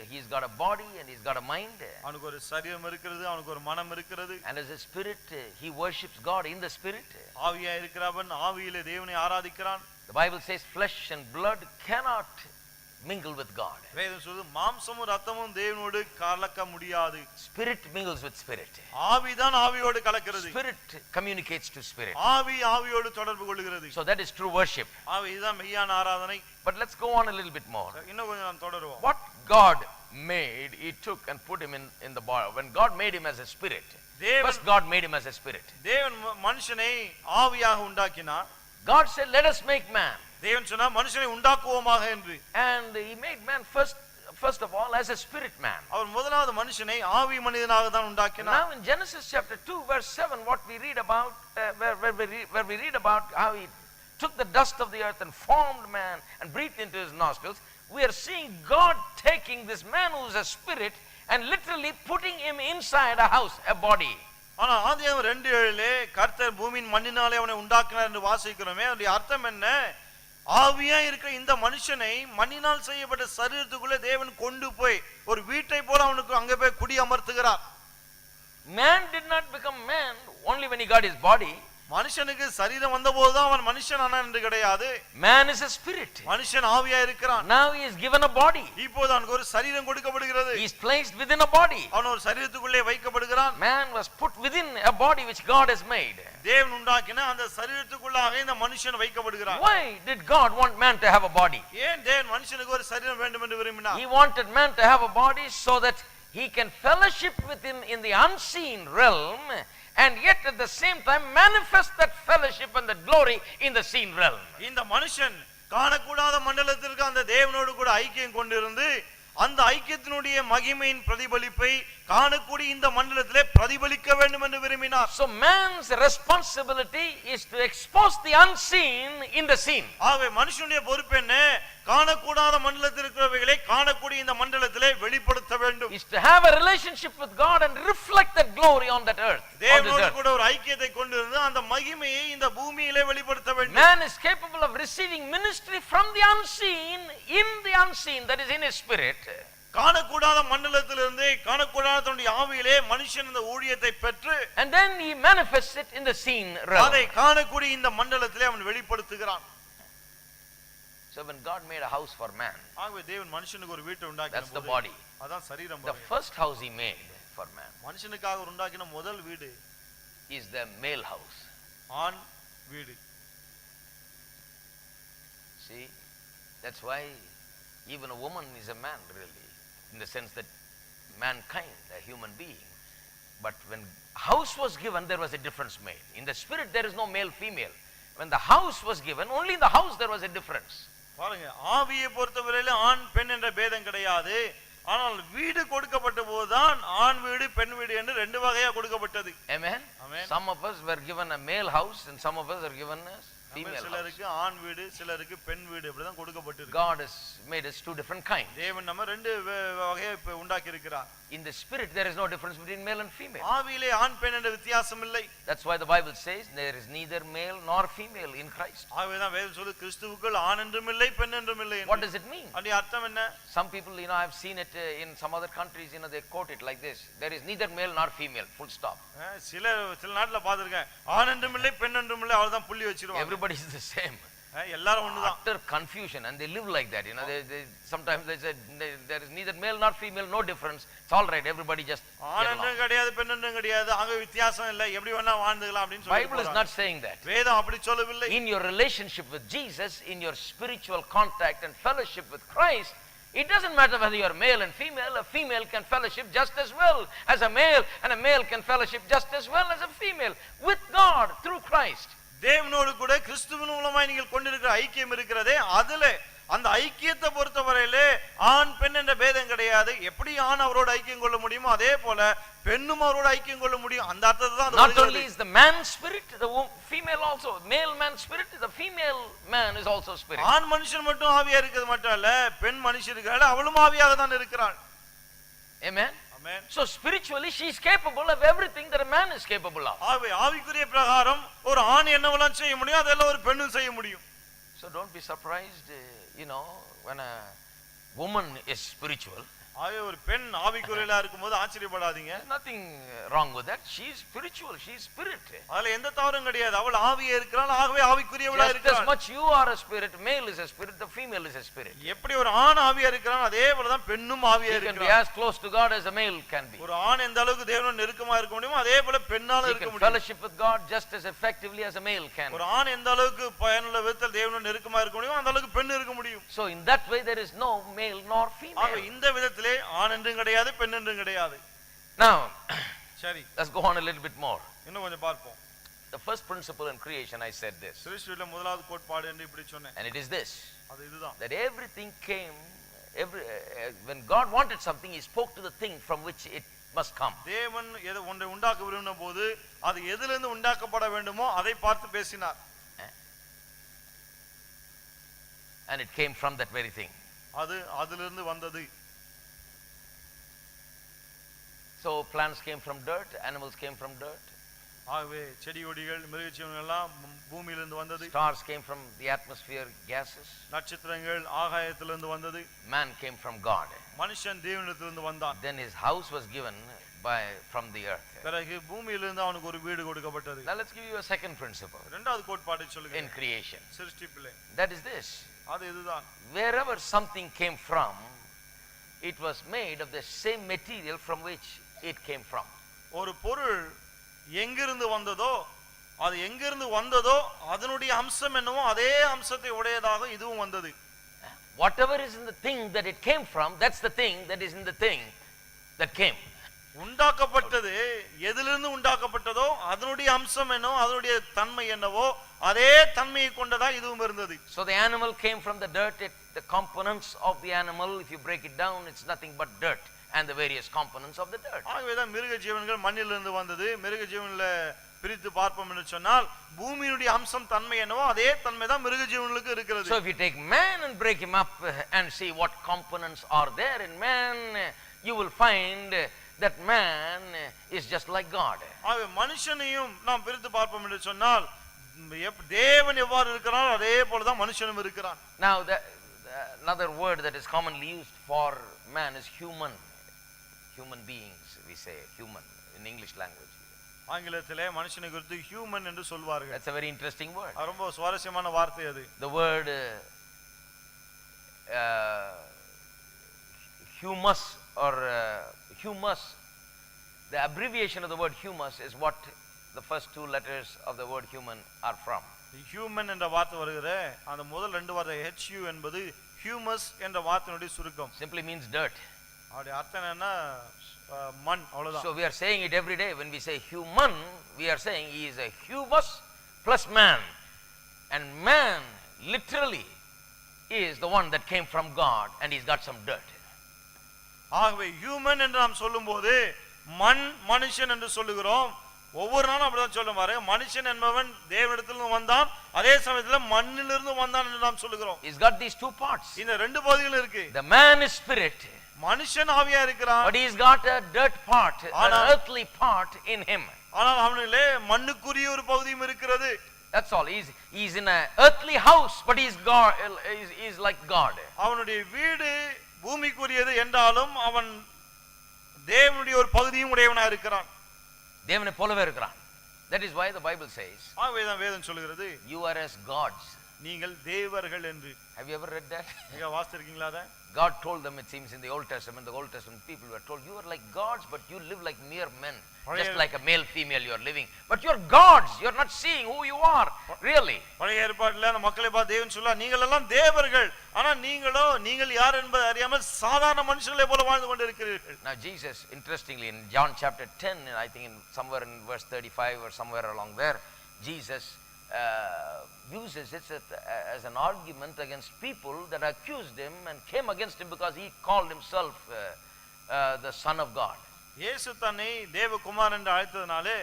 he's got a body and he's got a mind. அவனுக்கு ஒரு சரீரம் இருக்கிறது, அவனுக்கு ஒரு மனம் இருக்கிறது. And as a spirit, he worships God in the spirit. ஆவியா இருக்கிறவன் ஆவியிலே தேவனை ஆராதிக்கிறான். The Bible says flesh and blood cannot mingle with God. வேதம் சொல்லுது மாம்சமும் ரத்தமும் தேவனோடு கலக்க முடியாது. Spirit mingles with spirit. ஆவிதான் ஆவியோடு கலக்கிறது. Spirit communicates to spirit. ஆவி ஆவியோடு தொடர்பு கொள்கிறது. So that is true worship. ஆவி இதுதான் மெய்யான ஆராதனை. But let's go on a little bit more. இன்னும் கொஞ்சம் நாம் தொடருவோம். What God made, he took and put him in the body. When God made him as a spirit, first God made him as a spirit. தேவன் மனுஷனை ஆவியாக உண்டாக்கினார். God said, let us make man. தேவன் சொன்னார் மனுஷனை உண்டாக்குவோமாக என்று. And he made man first of all as a spirit man. அவர் முதலாவது மனுஷனை ஆவி மனிதனாக தான் உண்டாக்கினார். Now in Genesis chapter 2 verse 7, what we read about, where we read about how he took the dust of the earth and formed man and breathed into his nostrils, we are seeing God taking this man who is a spirit and literally putting him inside a house, a body. ஆனா ஆதியாகமம் 2:7 கர்த்தர் பூமியின் மண்ணினாலே அவனை உண்டாக்கினார் என்று வாசிக்கிறோமே, அதனுடைய அர்த்தம் என்ன? ஆவியா இருக்கிற இந்த மனுஷனை மண்ணினால் செய்யப்பட்ட சரீரத்துக்குள்ளே தேவன் கொண்டு போய் ஒரு வீட்டை போல அவனுக்கு அங்கே போய் குடி அமர்த்துகிறார். Man did not become man only when he got his body. மனுஷனுக்கு சரீரம் வந்தபோதுதான் அவன் மனுஷன் ஆனான் என்று கிடையாது. Man is a spirit. மனுஷன் ஆவியா இருக்கிறான். Now he is given a body. இப்போது அவனுக்கு ஒரு சரீரம் கொடுக்கப்படுகிறது. He is placed within a body. அவன் ஒரு சரீரத்துக்குள்ளே வைக்கப்படுகிறான். Man was put within a body which God has made. தேவன் உண்டாக்கின அந்த சரீரத்துக்குள்ளாக இந்த மனுஷன் வைக்கப்படுகிறான். Why did God want man to have a body? ஏன் தேவன் மனுஷனுக்கு ஒரு சரீரம் வேண்டும் என்று விரும்பினார்? He wanted man to have a body so that he can fellowship with him in the unseen realm, and yet at the same time manifest that fellowship and that glory in the seen realm. இந்த மனுஷன் காணக்கூடாத மண்டலத்திற்கு அந்த தேவனோடு கூட ஐக்கியம் கொண்டிருந்து அந்த ஐக்கியத்தினுடைய மகிமையின் பிரதிபலிப்பை காணக்கூடிய இந்த மண்டலத்திலே பிரதிபலிக்க வேண்டும் என்று விரும்பினார். So man's responsibility is to expose the unseen in the seen. ஆகவே மனுஷனுடைய பொறுப்பு என்ன? காணக்கூடாத மண்டலத்தில் இருக்கிறவைகளை காணக்கூடிய இந்த மண்டலத்திலே வெளிப்படுத்த வேண்டும். Is to have a relationship with God and reflect that glory on that earth. தேவனோடு கூட ஒரு ஐக்கியத்தை கொண்டிருந்து அந்த மகிமையை இந்த பூமியிலே வெளிப்படுத்த வேண்டும். Man is capable of receiving ministry from the unseen in the unseen, that is in his spirit. காணக்கூடாத மண்டலத்திலிருந்து காணக்கூடாத தன்னுடைய ஆவியிலே மனுஷன் இந்த ஊழியத்தை பெற்று and then he manifests it in the seen realm. அதை காணக்கூடிய இந்த மண்டலத்திலே அவன் வெளிப்படுத்துகிறான். So when God made a house for man, ஆகவே தேவன் மனுஷனுக்கு ஒரு வீட்டை உண்டாக்கினார். that's the body. அதான் சரீரம். The first house he made for man மனுஷனுக்காக உண்டாக்கின முதல் வீடு is the male house. ஆண் வீடு. See, that's why even a woman is a man, really, in the sense that mankind, a human being. But when house was given, there was a difference made. In the spirit there is no male female. When the house was given, only in the house there was a difference. பாருங்க, ஆவியை பொறுத்தவரையில ஆண் பெண் என்ற பேதம் கிடையாது. ஆனால் வீடு கொடுக்கப்பட்ட போதுதான் ஆண் வீடு பெண் வீடு என்று ரெண்டு வகையா கொடுக்கப்பட்டது. Amen. Some of us were given a male house and some of us are given a female house. சிலருக்கு ஆண் வீடு சிலருக்கு பெண் வீடு அப்படி தான் கொடுக்கப்பட்டிருக்கு. God has made us two different kinds. தேவன் நம்ம ரெண்டு வகையை உண்டாக்கி இருக்கிறார். In the spirit there is no difference between male and female. ஆவியிலே ஆண் பெண் என்ற வித்தியாசம் இல்லை. That's why the Bible says there is neither male nor female in Christ. ஆகவே தான் வேதம் சொல்லுது கிறிஸ்துவுக்குள் ஆண் என்றும் இல்லை பெண் என்றும் இல்லை. What does it mean? அதே அர்த்தம் என்ன? Some people, I've seen it in some other countries, they quote it like this: there is neither male nor female, full stop. சில நாட்டுல பாத்திருக்கேன், ஆண் என்றும் இல்லை பெண் என்றும் இல்லை, அவ்வளவுதான் புள்ளி வச்சிருவாங்க. Everybody is the same. எல்லாரும் ஒண்ணுதான். Utter confusion, and they live like that. They sometimes they say there is neither male nor female, no difference. It's all right. Everybody just. ஆண் என்றும் கிடையாது பெண் என்றும் கிடையாது, அங்க வித்தியாசம் இல்லை, எப்படி வேணா வாழ்ந்துக்கலாம் அப்படினு சொல்றாங்க. Bible is not saying that. வேதம் அப்படி சொல்லவில்லை. In your relationship with Jesus, in your spiritual contact and fellowship with Christ, it doesn't matter whether you are male and female. A female can fellowship just as well as a male, and a male can fellowship just as well as a female with God through Christ. தேவனோடு கூட கிறிஸ்துவின் மூலமாய் நீங்கள் கொண்டிருக்கிற ஐக்கியம் இருக்கிறதே, அதுல அந்த ஐக்கியத்தை பொறுத்தவரையிலே ஆண் பெண் என்ற பேதம் கிடையாது. எப்படி ஆண் அவரோட ஐக்கியம் கொள்ள முடியுமோ அதே போல பெண்ணும் அவரோட ஐக்கியம் கொள்ள முடியும். அந்த அர்த்தத்தை தான். Not only is the man spirit, the female also. Male man spirit, the female man is also spirit. ஆண் மனுஷன் மட்டும் ஆவியா இருக்கிறது மட்டும் அல்ல, பெண் மனுஷன் இருக்கிறாள், அவளும் ஆவியாக தான் இருக்கிறாள். Amen. Amen. So spiritually she is capable of everything that a man is capable of. ஆவிக்குரிய பிரகாரம் ஒரு ஆண் என்னவெல்லாம் செய்ய முடியும் அதெல்லாம் ஒரு பெண்ணும் செய்ய முடியும். So don't be surprised, when a woman is spiritual. ஆகவே ஒரு பெண் ஆவிக்குரியலா இருக்கும்போது ஆச்சரியப்படாதீங்க. There's nothing wrong with that. She is spiritual. She is spirit. அதுல எந்த தவறும் கிடையாது. அவள் ஆவியே இருக்கிறாள், ஆகவே ஆவிக்குரியவளா Just as இருக்கிறாள். much you are a spirit, male is a spirit, the female is a spirit. எப்படி ஒரு ஆண் ஆவியா இருக்கிறான் அதே போல தான் பெண்ணும் ஆவியா She can be இருக்கிறாள். as close to God as a male can be. ஒரு ஆண் எந்த அளவுக்கு தேவனோடு நெருக்கமா இருக்க முடியுமோ அதே போல பெண்ணால She இருக்க can முடியும். fellowship with God just as effectively as a male can. ஒரு ஆண் எந்த அளவுக்கு பயனுள்ள விதத்தில் தேவனோடு நெருக்கமா இருக்க முடியுமோ அந்த அளவுக்கு பெண் இருக்க முடியும். So in that way there is no male nor ஆக female. இந்த விதத்திலே ஆண் என்றும் கிடையாது பெண் என்றும் கிடையாது. Now சரி, let's go on a little bit more. இன்னும் கொஞ்சம் பார்ப்போம். The first principle in creation, I said this, சிருஷ்டியில முதலாவது கோட்பாடு என்று இப்படி சொன்னேன். and it is this, அது இதுதான். that everything came, when God wanted something, He spoke to the thing from which it must come. தேவன் எதை ஒன்றை உண்டாக்க விரும்பின போது அது எதிலிருந்து உண்டாக்கப்பட வேண்டுமோ அதை பார்த்து பேசினார். And it came from that very thing. அது அதிலிருந்து வந்தது. So plants came from dirt, animals came from dirt. ஆகவே செடி கொடிகள் மிருகஜீவன்கள் எல்லாம் பூமியிலிருந்து வந்தது. Stars came from the atmosphere, gases. நட்சத்திரங்கள் ஆகாயத்திலிருந்து வந்தது. Man came from God. மனுஷன் தேவனிடத்திலிருந்து வந்தான். Then his house was given from the earth. பிறகு பூமியிலிருந்து அவனுக்கு ஒரு வீடு கொடுக்கப்பட்டது. Now let's give you a second principle இரண்டாவது கோட்பாட்டை சொல்லுங்க. in creation. சிருஷ்டிப்பிலே. That is this. அது இதுதான். Wherever something came from, it was made of the same material from which it came from. ஒரு பொருள் எங்கிருந்து வந்ததோ அது எங்கிருந்து வந்ததோ அதனுடைய அம்சம் என்னவோ அதே அம்சத்தை உடையதாக இதுவும் வந்தது. Whatever is in the thing that it came from, that's the thing that is in the thing that came. உண்டாக்கப்பட்டது எதிலிருந்து உண்டாக்கப்பட்டதோ அதனுடைய அம்சம் என்னவோ அதனுடைய தன்மை என்னவோ அதே தன்மையை கொண்டதா இதுவும் இருந்தது. So the animal came from the dirt. The components of the animal, if you break it down, it's nothing but dirt and the various components of the dirt. ஆகவேதான் மிருக ஜீவன்கள் மண்ணிலிருந்து வந்தது. மிருக ஜீவன்ல பிரித்து பார்ப்போம் என்று சொன்னால் பூமியினுடைய அம்சம் தன்மை என்னவோ அதே தன்மை தான் மிருக ஜீவன்களுக்கு இருக்கிறது. So if you take man and break him up and see what components are there in man, you will find that man is just like God. ஆகவே மனுஷனையும் நாம் பிரித்து பார்ப்போம் என்று சொன்னால் தேவன் எவ்வாறு இருக்கிறார் அதே போல தான் மனுஷனும் இருக்கிறான். Now another word that is commonly used for man is human. Human beings, we say human in English language. ஆங்கிலத்திலே மனுஷனை குறித்து ஹியூமன் என்று சொல்வார்கள். That's a very interesting word. ரொம்ப சுவாரஸ்யமான வார்த்தை அது. The word humus or humus, the abbreviation of the word humus is what the first two letters of the word human are from. Human என்ற வார்த்தை வருகிற அந்த முதல் ரெண்டு வார்த்தை HU என்பது ஹியூமஸ் என்ற வார்த்தையினுடைய சுருக்கம். Simply means dirt. அதோட அர்த்தம் என்னன்னா மண், அவ்வளவுதான். So we are saying it every day when we say human, we are saying he is a humus plus man, and man literally is the one that came from God and he's got some dirt. ஆகவே human என்று நாம் சொல்லும்போது மண் மனுஷன் என்று சொல்லுகிறோம். ஒவ்வொரு நாளும் அப்படிதான் சொல்லும் பாருங்க. மனுஷன் என்பவன் தேவனிடத்திலிருந்து வந்தான், அதே சமயத்தில் மண்ணிலிருந்து வந்தான் என்று நாம் சொல்லுகிறோம். He's got these two parts. இந்த ரெண்டு பகுதிகள் இருக்கு. The man is spirit, மனுஷன் ஆவியா இருக்கிறான், but he's got a dirt part, an earthly part in him. ஆனால் அவனிலே மண்ணுக்குரிய ஒரு பகுதியும் இருக்கிறது. That's all. He's in a earthly house, but he's God. He's like God. அவனுடைய வீடு பூமிக்குரியது என்றாலும் அவன் தேவனுடைய ஒரு பகுதியும் உடையவனா இருக்கிறான். தேவனை போலவே இருக்கிறான். That is why the Bible says, ஆகவேதான் வேதம் சொல்கிறது, you are as gods. நீங்கள் தேவர்கள் என்று. Have you ever read that? நீங்க வாசிச்சிருக்கீங்களா அத? God told them, it seems in the Old Testament, the Old Testament people were told, you are like gods, but you live like mere men. Just like a male female you are living, but you are gods. You are not seeing who you are really. பழைய ஏற்பாட்டிலே அந்த மக்களை பார்த்து தேவன் சொல்றார், நீங்கள் எல்லாம் தேவர்கள், ஆனா நீங்கள் யார் என்பதை அறியாமல் சாதாரண மனுஷர்களை போல வாழ்ந்து கொண்டிருக்கிறீர்கள். Now Jesus, interestingly, in John chapter 10, I think somewhere in verse 35 or somewhere along there, Jesus uses it as an argument against people that accused him and came against him because he called himself the Son of God. இயேசு தன்னை தேவகுமாரன் என்று அழைத்ததனாலே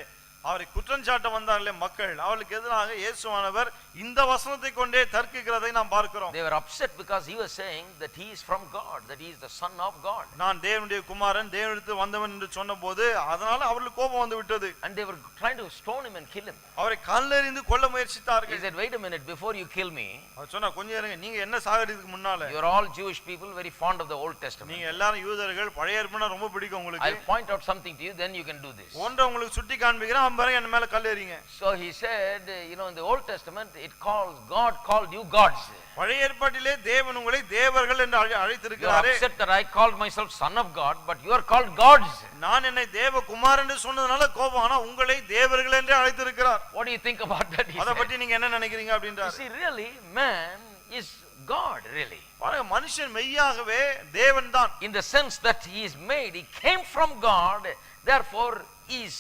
அவரை குற்றஞ்சாட்ட வந்தார்களே மக்கள், அவர்களுக்கு எதிராக இயேசுவானவர் இந்த வசனத்தை கொண்டே தர்க்கிக்கிறதை நாம் பார்க்கிறோம். They were upset because he was saying that he is from God, that he is the son of God. நான் தேவனுடைய குமாரன், தேவனிடத்தில் வந்தவன் என்று சொன்னபோது அதனால அவர்களுக்கு கோபம் வந்து விட்டது. And they were trying to stone him and kill him. அவரை கல்லெறிந்து கொல்ல முயற்சித்தார்கள். He said, wait a minute, before you kill me, அவர் சொன்னா கொஞ்சம் இருங்க, நீங்க என்ன சாகறதுக்கு முன்னால, you are all Jewish people very fond of the Old Testament. நீங்க எல்லாரும் யூதர்கள், பழைய ஏற்பாடுனா ரொம்ப பிடிக்கும் உங்களுக்கு. I'll point out something to you, then you can do this. ஒன்றை உங்களுக்கு சுட்டி காண்பிக்கிறேன், அம்பரை என் மேல கல்லெறிங்க. So he said, you know, in the Old Testament it calls, God called you gods. பழைய ஏற்பாட்டிலே தேவன் உங்களை தேவர்கள் என்று You are அழைத்திருக்கிறாரே. upset that I called myself son of God, but you are called gods. நான் என்னை தேவ குமாரன் என்று சொன்னதனால கோபம், ஆனா உங்களை தேவர்கள் என்று அழைத்திருக்கிறார். What do you think about that? He அத said. பத்தி நீங்க என்ன நினைக்கிறீங்க You அப்படின்றார். see, really, man is God, really. பாருங்க, மனுஷன் மெய்யாகவே தேவன் தான். In the sense that he is made, he came from God, therefore he is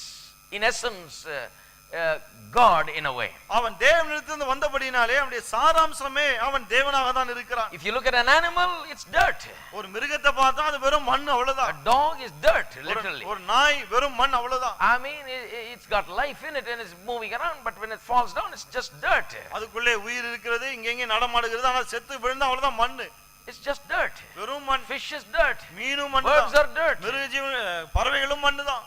in essence God in a way. அவன் தேவனிடத்திலிருந்து வந்தபடினாலே அவனுடைய சாராம்சமே அவன் தேவனாக தான் இருக்கிறான். If you look at an animal, it's dirt. ஒரு மிருகத்தை பார்த்தா அது வெறும் மண் A அவ்வளவுதான். dog is dirt, literally. ஒரு நாய் வெறும் மண் அவ்வளவுதான். I mean, it's got life in it and it's moving around, but when it falls down, it's just dirt. அதுக்குள்ளே உயிர் இருக்கிறது, இங்க நடமாடுகிறது, ஆனா செத்து விழுந்தா அவ்வளவுதான் மண். It's just dirt. வெறும் மண். Fish is dirt. மீனும் மண் Birds தான். are dirt. மிருக ஜீவன் பறவைகளும் மண் தான்.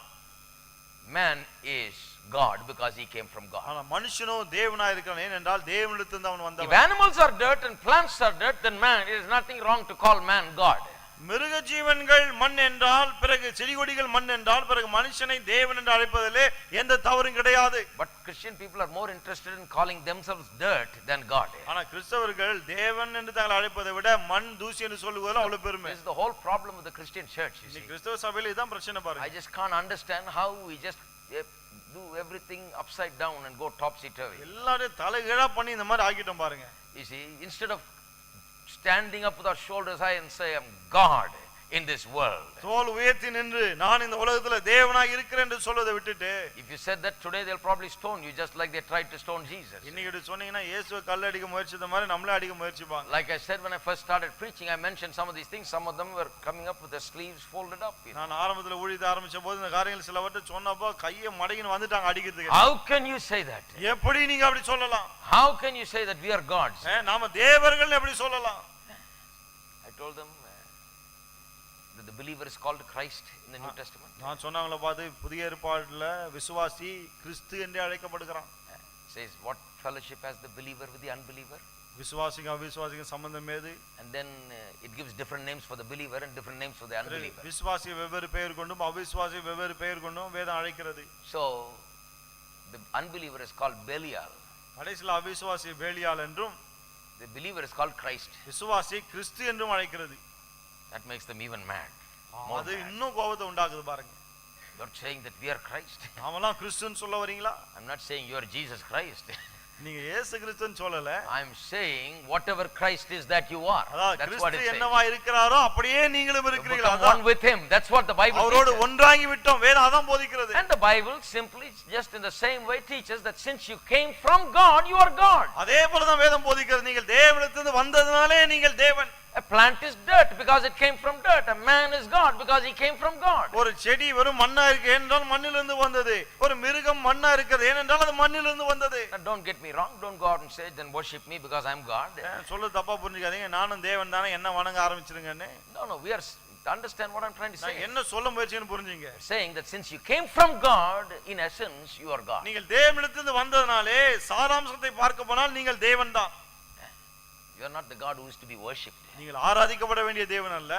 Man is God because he came from God. ஆனா மனுஷனோ தேவனாய் இருக்கிறான், ஏனென்றால் தேவனிடத்திலிருந்து அவன் If வந்தவன். animals are dirt and plants are dirt, then man, it is nothing wrong to call man God. மிருக ஜீவன்கள் மண் என்றால், பிறகு செடி கொடிகள் மண் என்றால், பிறகு மனுஷனை தேவன் என்று அழைப்பதிலே எந்த தவறும் கிடையாது. But Christian people are more interested in calling themselves dirt than God. ஆனா கிறிஸ்தவர்கள் தேவன் என்று தங்களை அழைப்பதை விட மண் தூசி என்று சொல்லுவதில் அவ்வளவு பெருமை. This is the whole problem with the Christian church, you see. கிறிஸ்தவ சபையில இதான் பிரச்சனை I பாருங்க. just can't understand how we just do everything upside down and go topsy-turvy. எல்லாரும் தலைகீழா பண்ணி இந்த மாதிரி ஆக்கிட்டோம் பாருங்க. You see, instead of standing up with our shoulders high and say, I'm God in this world. தோள் உயர்த்தி நின்று நான் இந்த உலகத்துல தேவனாய் இருக்கிறேன் என்று சொல்வதை விட்டுட்டு, If you said that today, they'll probably stone you just like they tried to stone Jesus. இன்னைக்கு சொன்னீங்கன்னா இயேசுவை கல்ல அடிக்க முயற்சித்த மாதிரி நம்மளே அடிக்க முயற்சிப்பாங்க. Like I said when I first started preaching, I mentioned some of these things. Some of them were coming up with their sleeves folded up. நான் ஆரம்பத்துல ஊழியத்தை ஆரம்பிச்ச போது இந்த காரியங்கள் சிலவற்றை சொன்னப்போ கையை மடக்கின்னு வந்துட்டாங்க அடிக்கிறதுக்கு. How can you say that? எப்படி நீங்க அப்படி சொல்லலாம்? How can you say that we are gods? நாம தேவர்கள் எப்படி சொல்லலாம்? I told them that the believer is called Christ in the New Testament. நான் சொன்னாங்கள பார்த்து புதிய ஏற்பாடுல விசுவாசி கிறிஸ்து என்று அழைக்கப்படுகிறான். Says what fellowship has the believer with the unbeliever? விசுவாசிக்கு அவிசுவாசிக்கு சம்பந்தம் ஏது? And then it gives different names for the believer and different names for the unbeliever. விசுவாசி வெவ்வேறு பெயர் கொண்டும் அவிசுவாசி வெவ்வேறு பெயர் கொண்டும் வேதம் அழைக்கிறது. So the unbeliever is called Belial. கடைசில அவிசுவாசி பேலியால் என்றும், The believer is called Christ. விசுவாசி கிறிஸ்து என்றும் அழைக்கிறது. That makes them even mad. அது இன்னும் கோபத்தை உண்டாக்குது பாருங்க. You are saying that we are Christ. நாமெல்லாம் கிறிஸ்துன்னு சொல்ல வரீங்களா? I'm not saying you are Jesus Christ. நீங்க இயேசு கிறிஸ்துன்னு சொல்லல. I'm saying whatever Christ is that you are. அதாவது That's what it Kristu says. என்னவா இருக்கிறாரோ அப்படியே நீங்களும் இருக்கிறீர்கள். Become one with him. That's what the Bible அவரோடு teaches. ஒன்றாகி விட்டோம். வேதம் அதான் போதிக்கிறது. And the Bible simply just in the same way teaches that since you came from God, you are God. அதே போல தான் வேதம் போதிக்கிறது. நீங்கள் தேவனிடத்திலிருந்து வந்ததனாலே நீங்கள் தேவன். A plant is dirt because it came from dirt. A man is God because he came from God. ஒரு செடி வெறும் மண்ணா இருக்கு ஏனென்றால் மண்ணிலிருந்து வந்தது. ஒரு மிருகம் மண்ணா இருக்குது ஏனென்றால் அது மண்ணிலிருந்து வந்தது. Now don't get me wrong. Don't go out and say then worship me because I'm God. சொல்ல தப்பா புரிஞ்சுக்காதீங்க. நானும் தேவன் தானே, என்ன வணங்க ஆரம்பிச்சிருங்கன்னு. No, we are understand what I'm trying to say. என்ன சொல்ல முயற்சின்னு புரிஞ்சுங்க. Saying that since you came from God, in essence you are God. நீங்கள் தேவனிடத்திலிருந்து வந்ததனாலே சாராம்சத்தை பார்க்க போனால் நீங்கள் தேவன் தான். You are not the God who is to be worshipped. நீங்கள் ஆராதிக்கப்பட வேண்டிய தேவன் அல்ல.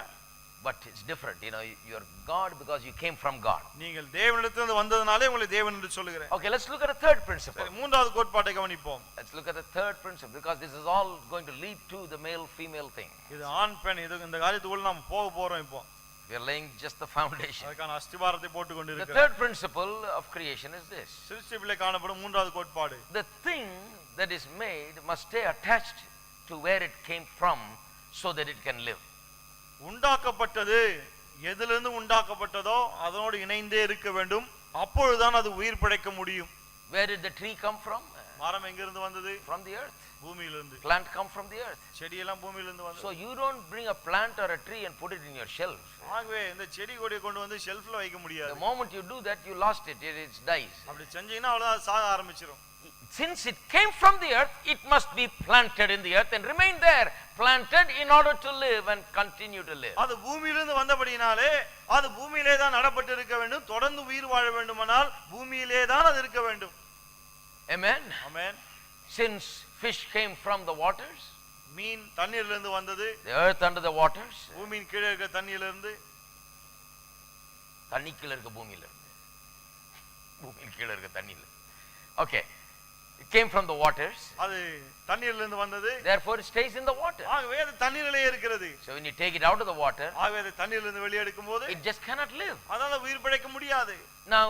But it's different. You know, you are God because you came from God. நீங்கள் தேவனிடத்திலிருந்து வந்ததனாலே உங்களை தேவன் என்று சொல்லுகிறேன். Okay, let's look at a third principle. சரி, மூன்றாவது கோட்பாட்டை கவனிப்போம். Let's look at the third principle because this is all going to lead to the male female thing. இது ஆண் பெண் இது இந்த காரியத்துக்குள்ள நாம் போக போறோம் இப்போ. We are laying just the foundation. அதுக்கான அஸ்திவாரத்தை போட்டு The கொண்டிருக்கிறோம். third principle of creation is this. சிருஷ்டிப்பிலே காணப்படும் மூன்றாவது கோட்பாடு. The thing that is made must stay attached to where it came from so that it can live. உண்டாக்கப்பட்டது எதிலிருந்து உண்டாக்கப்பட்டதோ அதனோடு இணைந்தே இருக்க வேண்டும். அப்பொழுதுதான் அது உயிர் பிழைக்க முடியும். Where did the tree come from? மரம் எங்க இருந்து வந்தது? From the earth. பூமியிலிருந்து. Plant come from the earth. செடி எல்லாம் பூமியிலிருந்து வந்தது. So you don't bring a plant or a tree and put it in your shelf. ஆகவே இந்த செடி கொடியை கொண்டு வந்து ஷெல்ஃப்ல வைக்க முடியாது. The moment you do that, you lost it. It dies. அப்படி செஞ்சீங்கன்னா அவ்வளவுதான், சாக ஆரம்பிச்சிரும். Since it came from the earth, it must be planted in the earth and remain there, planted in order to live and continue to live. அது பூமியிலிருந்து வந்தபடினாலே அது பூமியிலே தான் நடப்பட்டு இருக்க வேண்டும், தொடர்ந்து உயிர் வாழ வேண்டுமானால் பூமியிலே தான் அது இருக்க வேண்டும். Amen. Amen. Since fish came from the waters, மீன் தண்ணீர்ல இருந்து வந்தது, the earth under the waters, பூமியின் கீழே இருக்க தண்ணீர்ல இருந்து, தண்ணிக்குள்ள இருக்க பூமியில இருந்து, பூமியின் கீழே இருக்க தண்ணியில. Okay. It came from the waters. அது தண்ணீர்ல இருந்து வந்தது. Therefore it stays in the water. ஆகவே அது தண்ணீரிலே இருக்கிறது. So when you take it out of the water, ஆகவே அது தண்ணீர்ல இருந்து வெளியே எடுக்கும்போது it just cannot live. அதனால உயிர் பிழைக்க முடியாது. Now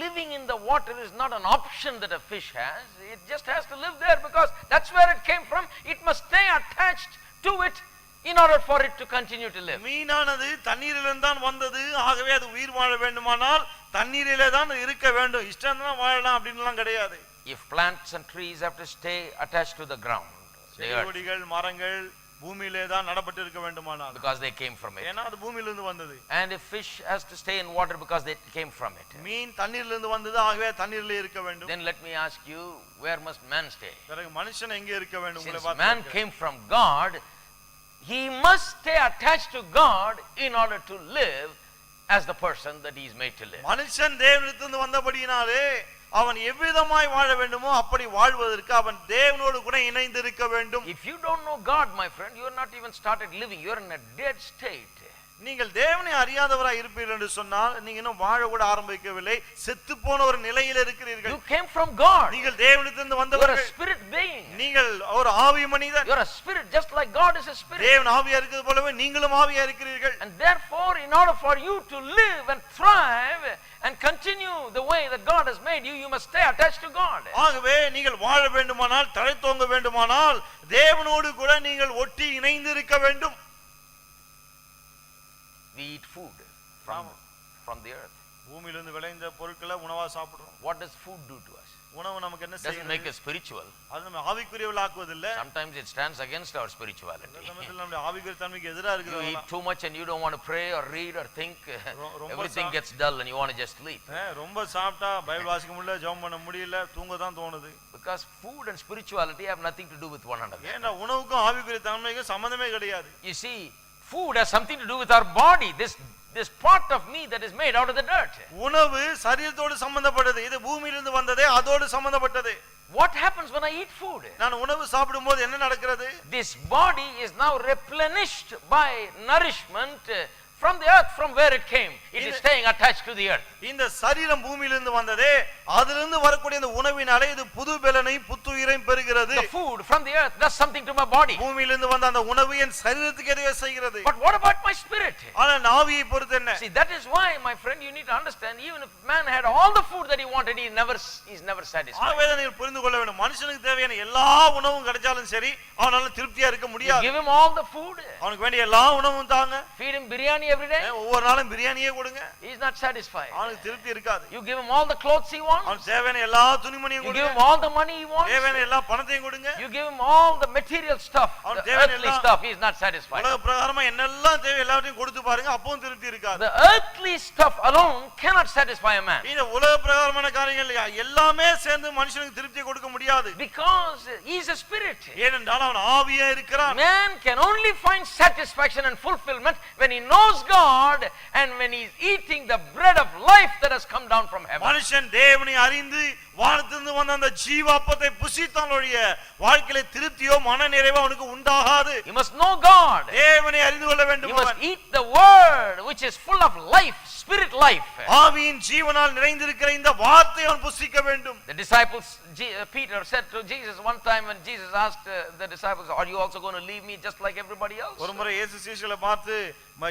living in the water is not an option that a fish has. It just has to live there because that's where it came from. It must stay attached to it in order for it to continue to live. மீனானது தண்ணீரிலிருந்து தான் வந்தது. ஆகவே அது உயிர் வாழ வேண்டுமானால் தண்ணீரிலே தான் இருக்க வேண்டும். இஷ்டம்னா வாழலாம் அப்படின்னுலாம் கிடையாது. If plants and trees have to stay attached to the ground, செடிகொடிகள் மரங்கள் பூமியிலே தான் நடப்பட்டு இருக்க வேண்டுமானால், because they came from it. ஏனா அது பூமியிலிருந்து வந்தது. And if fish has to stay in water because they came from it. மீன் தண்ணீரிலிருந்து வந்தது, ஆகவே தண்ணீரிலே இருக்க வேண்டும். Then let me ask you, where must man stay? பிறகு மனுஷன் எங்கே இருக்க வேண்டும்? உங்களை Since பார்த்து man came from God, he must stay attached to God in order to live as the person that he is made to live. மனுஷன் தேவனிடத்திலிருந்து வந்தபடியினாலே அவன் எவ்விதமாய் வாழ வேண்டுமோ அப்படி வாழ்வதற்கு அவன் தேவனோடு கூட இணைந்து இருக்க வேண்டும். If you don't know God, my friend, you are not even started living. You are in a dead state. நீங்கள் தேவனை அறியாதவராய் இருப்பீர்கள் என்று சொன்னால் நீங்க இன்னும் வாழ கூட ஆரம்பிக்கவில்லை, செத்து போன ஒரு நிலையில் இருக்கிறீர்கள். You came from God. நீங்கள் தேவனிடத்திலிருந்து You are வந்தவர்கள். a spirit being. நீங்கள் ஒரு ஆவி மனிதன். You are a spirit just like God is a spirit. தேவன் ஆவியா இருக்கிறது போலவே நீங்களும் ஆவியா இருக்கிறீர்கள். And therefore, in order for you to live and thrive and continue the way that God has made you, you must stay attached to God. ஆகவே நீங்கள் வாழ வேண்டுமானால், தழைத்தோங்க வேண்டுமானால் தேவனோடு கூட நீங்கள் ஒட்டி இணைந்து இருக்க வேண்டும். We eat food from the earth. பூமியிலிருந்து விளைந்த பொருட்களை உணவா சாப்பிடுறோம். What does food do to us? உணவு நமக்கு என்ன Doesn't செய்யுது? make us spiritual. அது நம்ம ஆவிக்குரியவளாக்குவதில்லை. Sometimes it stands against our spirituality. சமயத்தில் நம்முடைய ஆவிக்குரிய தன்மைக்கு எதிரா You இருக்குது. eat too much and you don't want to pray or read or think. ரொம்ப Everything gets dull and you want to just sleep. ரொம்ப சாப்பிட்டா பைபிள் வாசிக்க முடியல, ஜெபம் பண்ண முடியல, தூங்க தான் தோணுது. Because food and spirituality have nothing to do with one another. ஏன்னா உணவுக்கும் ஆவிக்குரிய தன்மைக்கும் சம்பந்தமே கிடையாது. You see, food has something to do with our body. This part of me that is made out of the dirt. உணவு சரீரத்தோடு சம்பந்தப்பட்டது. இது பூமியிலிருந்து வந்ததே, அதோடு சம்பந்தப்பட்டது. What happens when I eat food? நான் உணவு சாப்பிடும்போது என்ன நடக்கிறது? This body is now replenished by nourishment from the earth, from where it came. It is staying attached to the earth. இந்த சரீரம் பூமியிலிருந்து வந்ததே, அதிலிருந்து வரக்கூடிய இந்த உணவினாலே இது புது பலனையும் புத்துயிரையும் பெறுகிறது. The food from the earth does something to my body. பூமியிலிருந்து வந்த அந்த உணவு என் சரீரத்துக்கு எதையோ செய்கிறது. But what about my spirit? ஆனால் ஆவியை பொறுத்து என்ன? See, that is why, my friend, you need to understand, even if man had all the food that he wanted, he is never satisfied. ஆகவே நீங்கள் புரிந்து கொள்ள வேண்டும், மனுஷனுக்கு தேவையான எல்லா உணவும் கிடைச்சாலும் சரி அவனால திருப்தியா இருக்க You முடியாது. give him all the food, அவனுக்கு வேண்டிய எல்லா உணவும் தாங்க, feed him biryani every day, ஒவ்வொரு நாளும் பிரியாணியே கொடுங்க, he is not satisfied. அவனுக்கு திருப்தி இருக்காது. You give him all the clothes he wants, அவனுக்கு தேவையான எல்லா துணிமணியும் you give கொடுங்க, him all the money he wants, தேவையான எல்லா பணத்தையும் கொடுங்க, you give him all the material stuff, அவன் the தேவையான earthly எல்லா- stuff, he is not satisfied. உலக பிரகாரமா என்னெல்லாம் தேவை எல்லாத்தையும் கொடுத்து பாருங்க, அப்பவும் திருப்தி இருக்காது. The earthly stuff alone cannot satisfy a man, இந்த உலக பிரகாரமான காரியங்கள் எல்லாமே சேர்ந்து மனுஷனுக்கு திருப்தியை கொடுக்க முடியாது. because he is a spirit. ஏனென்றால் அவன் ஆவியா இருக்கிறான். Man can only find satisfaction and fulfillment when he knows God and when he is eating the bread of life that has come down from heaven. மனுஷன் தேவனை அறிந்து வானத்திலிருந்து வந்த அந்த ஜீவாப்பத்தை புசித்தான் ஒழிய வாழ்க்கையில திருப்தியோ மன நிறைவோ அவனுக்கு உண்டாகாது. He must know God. தேவனை அறிந்து கொள்ள He வேண்டும். must eat the word which is full of life, spirit life. ஆவியின் ஜீவனால் நிறைந்திருக்கிற இந்த வார்த்தையை அவன் புசிக்க வேண்டும். The disciples, Peter said to Jesus one time when Jesus asked the disciples, are you also going to leave me just like everybody else? ஒரு முறை இயேசு சீஷர்களை பார்த்து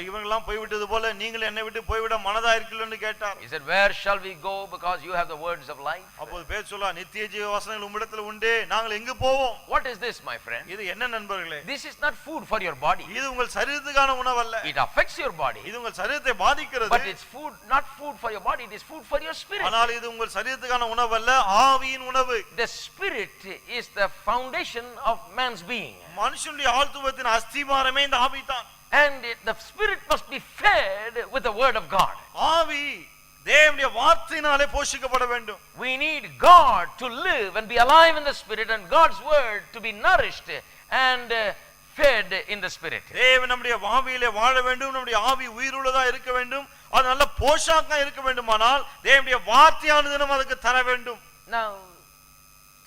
இவங்கெல்லாம் போய்விட்டது போல நீங்கள் என்னை விட்டு போய்விட மனதா இருக்கீங்கன்னு கேட்டார். He said, where shall we go because you have the words of life? அப்போ அப்போது பேர் சொல்ல நித்திய ஜீவ வசனங்கள் உம்மிடத்தில் உண்டே, நாங்கள் எங்கு போவோம்? What is this, my friend? இது என்ன நண்பர்களே? This is not food for your body. இது உங்கள் சரீரத்துக்கான உணவு அல்ல. It affects your body. இது உங்கள் சரீரத்தை பாதிக்கிறது. But it's food, not food for your body, it is food for your spirit. ஆனால் இது உங்கள் சரீரத்துக்கான உணவு அல்ல, ஆவியின் உணவு. The spirit is the foundation of man's being. மனுஷனுடைய ஆழ்த்துவத்தின் அஸ்திவாரமே இந்த ஆவிதான். And the spirit must be fed with the word of God. ஆவி தேவனுடைய வார்த்தையினாலே போஷிக்கப்பட வேண்டும். We need God to live and be alive in the spirit, and God's word to be nourished and fed in the spirit. தேவன் நம்முடைய ஆவியிலே வாழ வேண்டும், நம்முடைய ஆவி உயிருள்ளதா இருக்க வேண்டும், அது நல்ல போஷாக்கா இருக்க வேண்டுமானால் தேவனுடைய வார்த்தையானது நம்ம அதுக்கு தர வேண்டும். Now,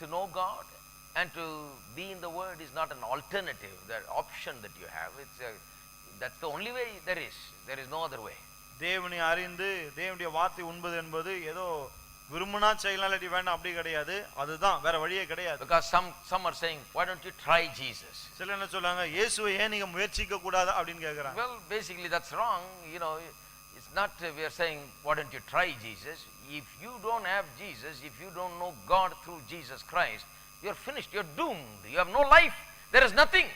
to know God and to be in the word is not an alternative, the option that you have. That's the only way there is. There is no other way. தேவனை அறிந்து தேவனுடைய வார்த்தை உண்பது என்பது ஏதோ விரும்பினா செய்யலாம் இல்லாட்டி வேண்டாம் அப்படி கிடையாது. அதுதான், வேற வழியே கிடையாது. Because some are saying, why don't you try Jesus? சில என்ன சொல்றாங்க, இயேசுவை ஏன் நீங்க முயற்சிக்க கூடாது அப்படின்னு கேக்குறாங்க. Well, basically that's wrong. You know, it's not we are saying why don't you try Jesus? If you don't have Jesus, if you don't know God through Jesus Christ, you're finished, you're doomed. You have no life. There is nothing.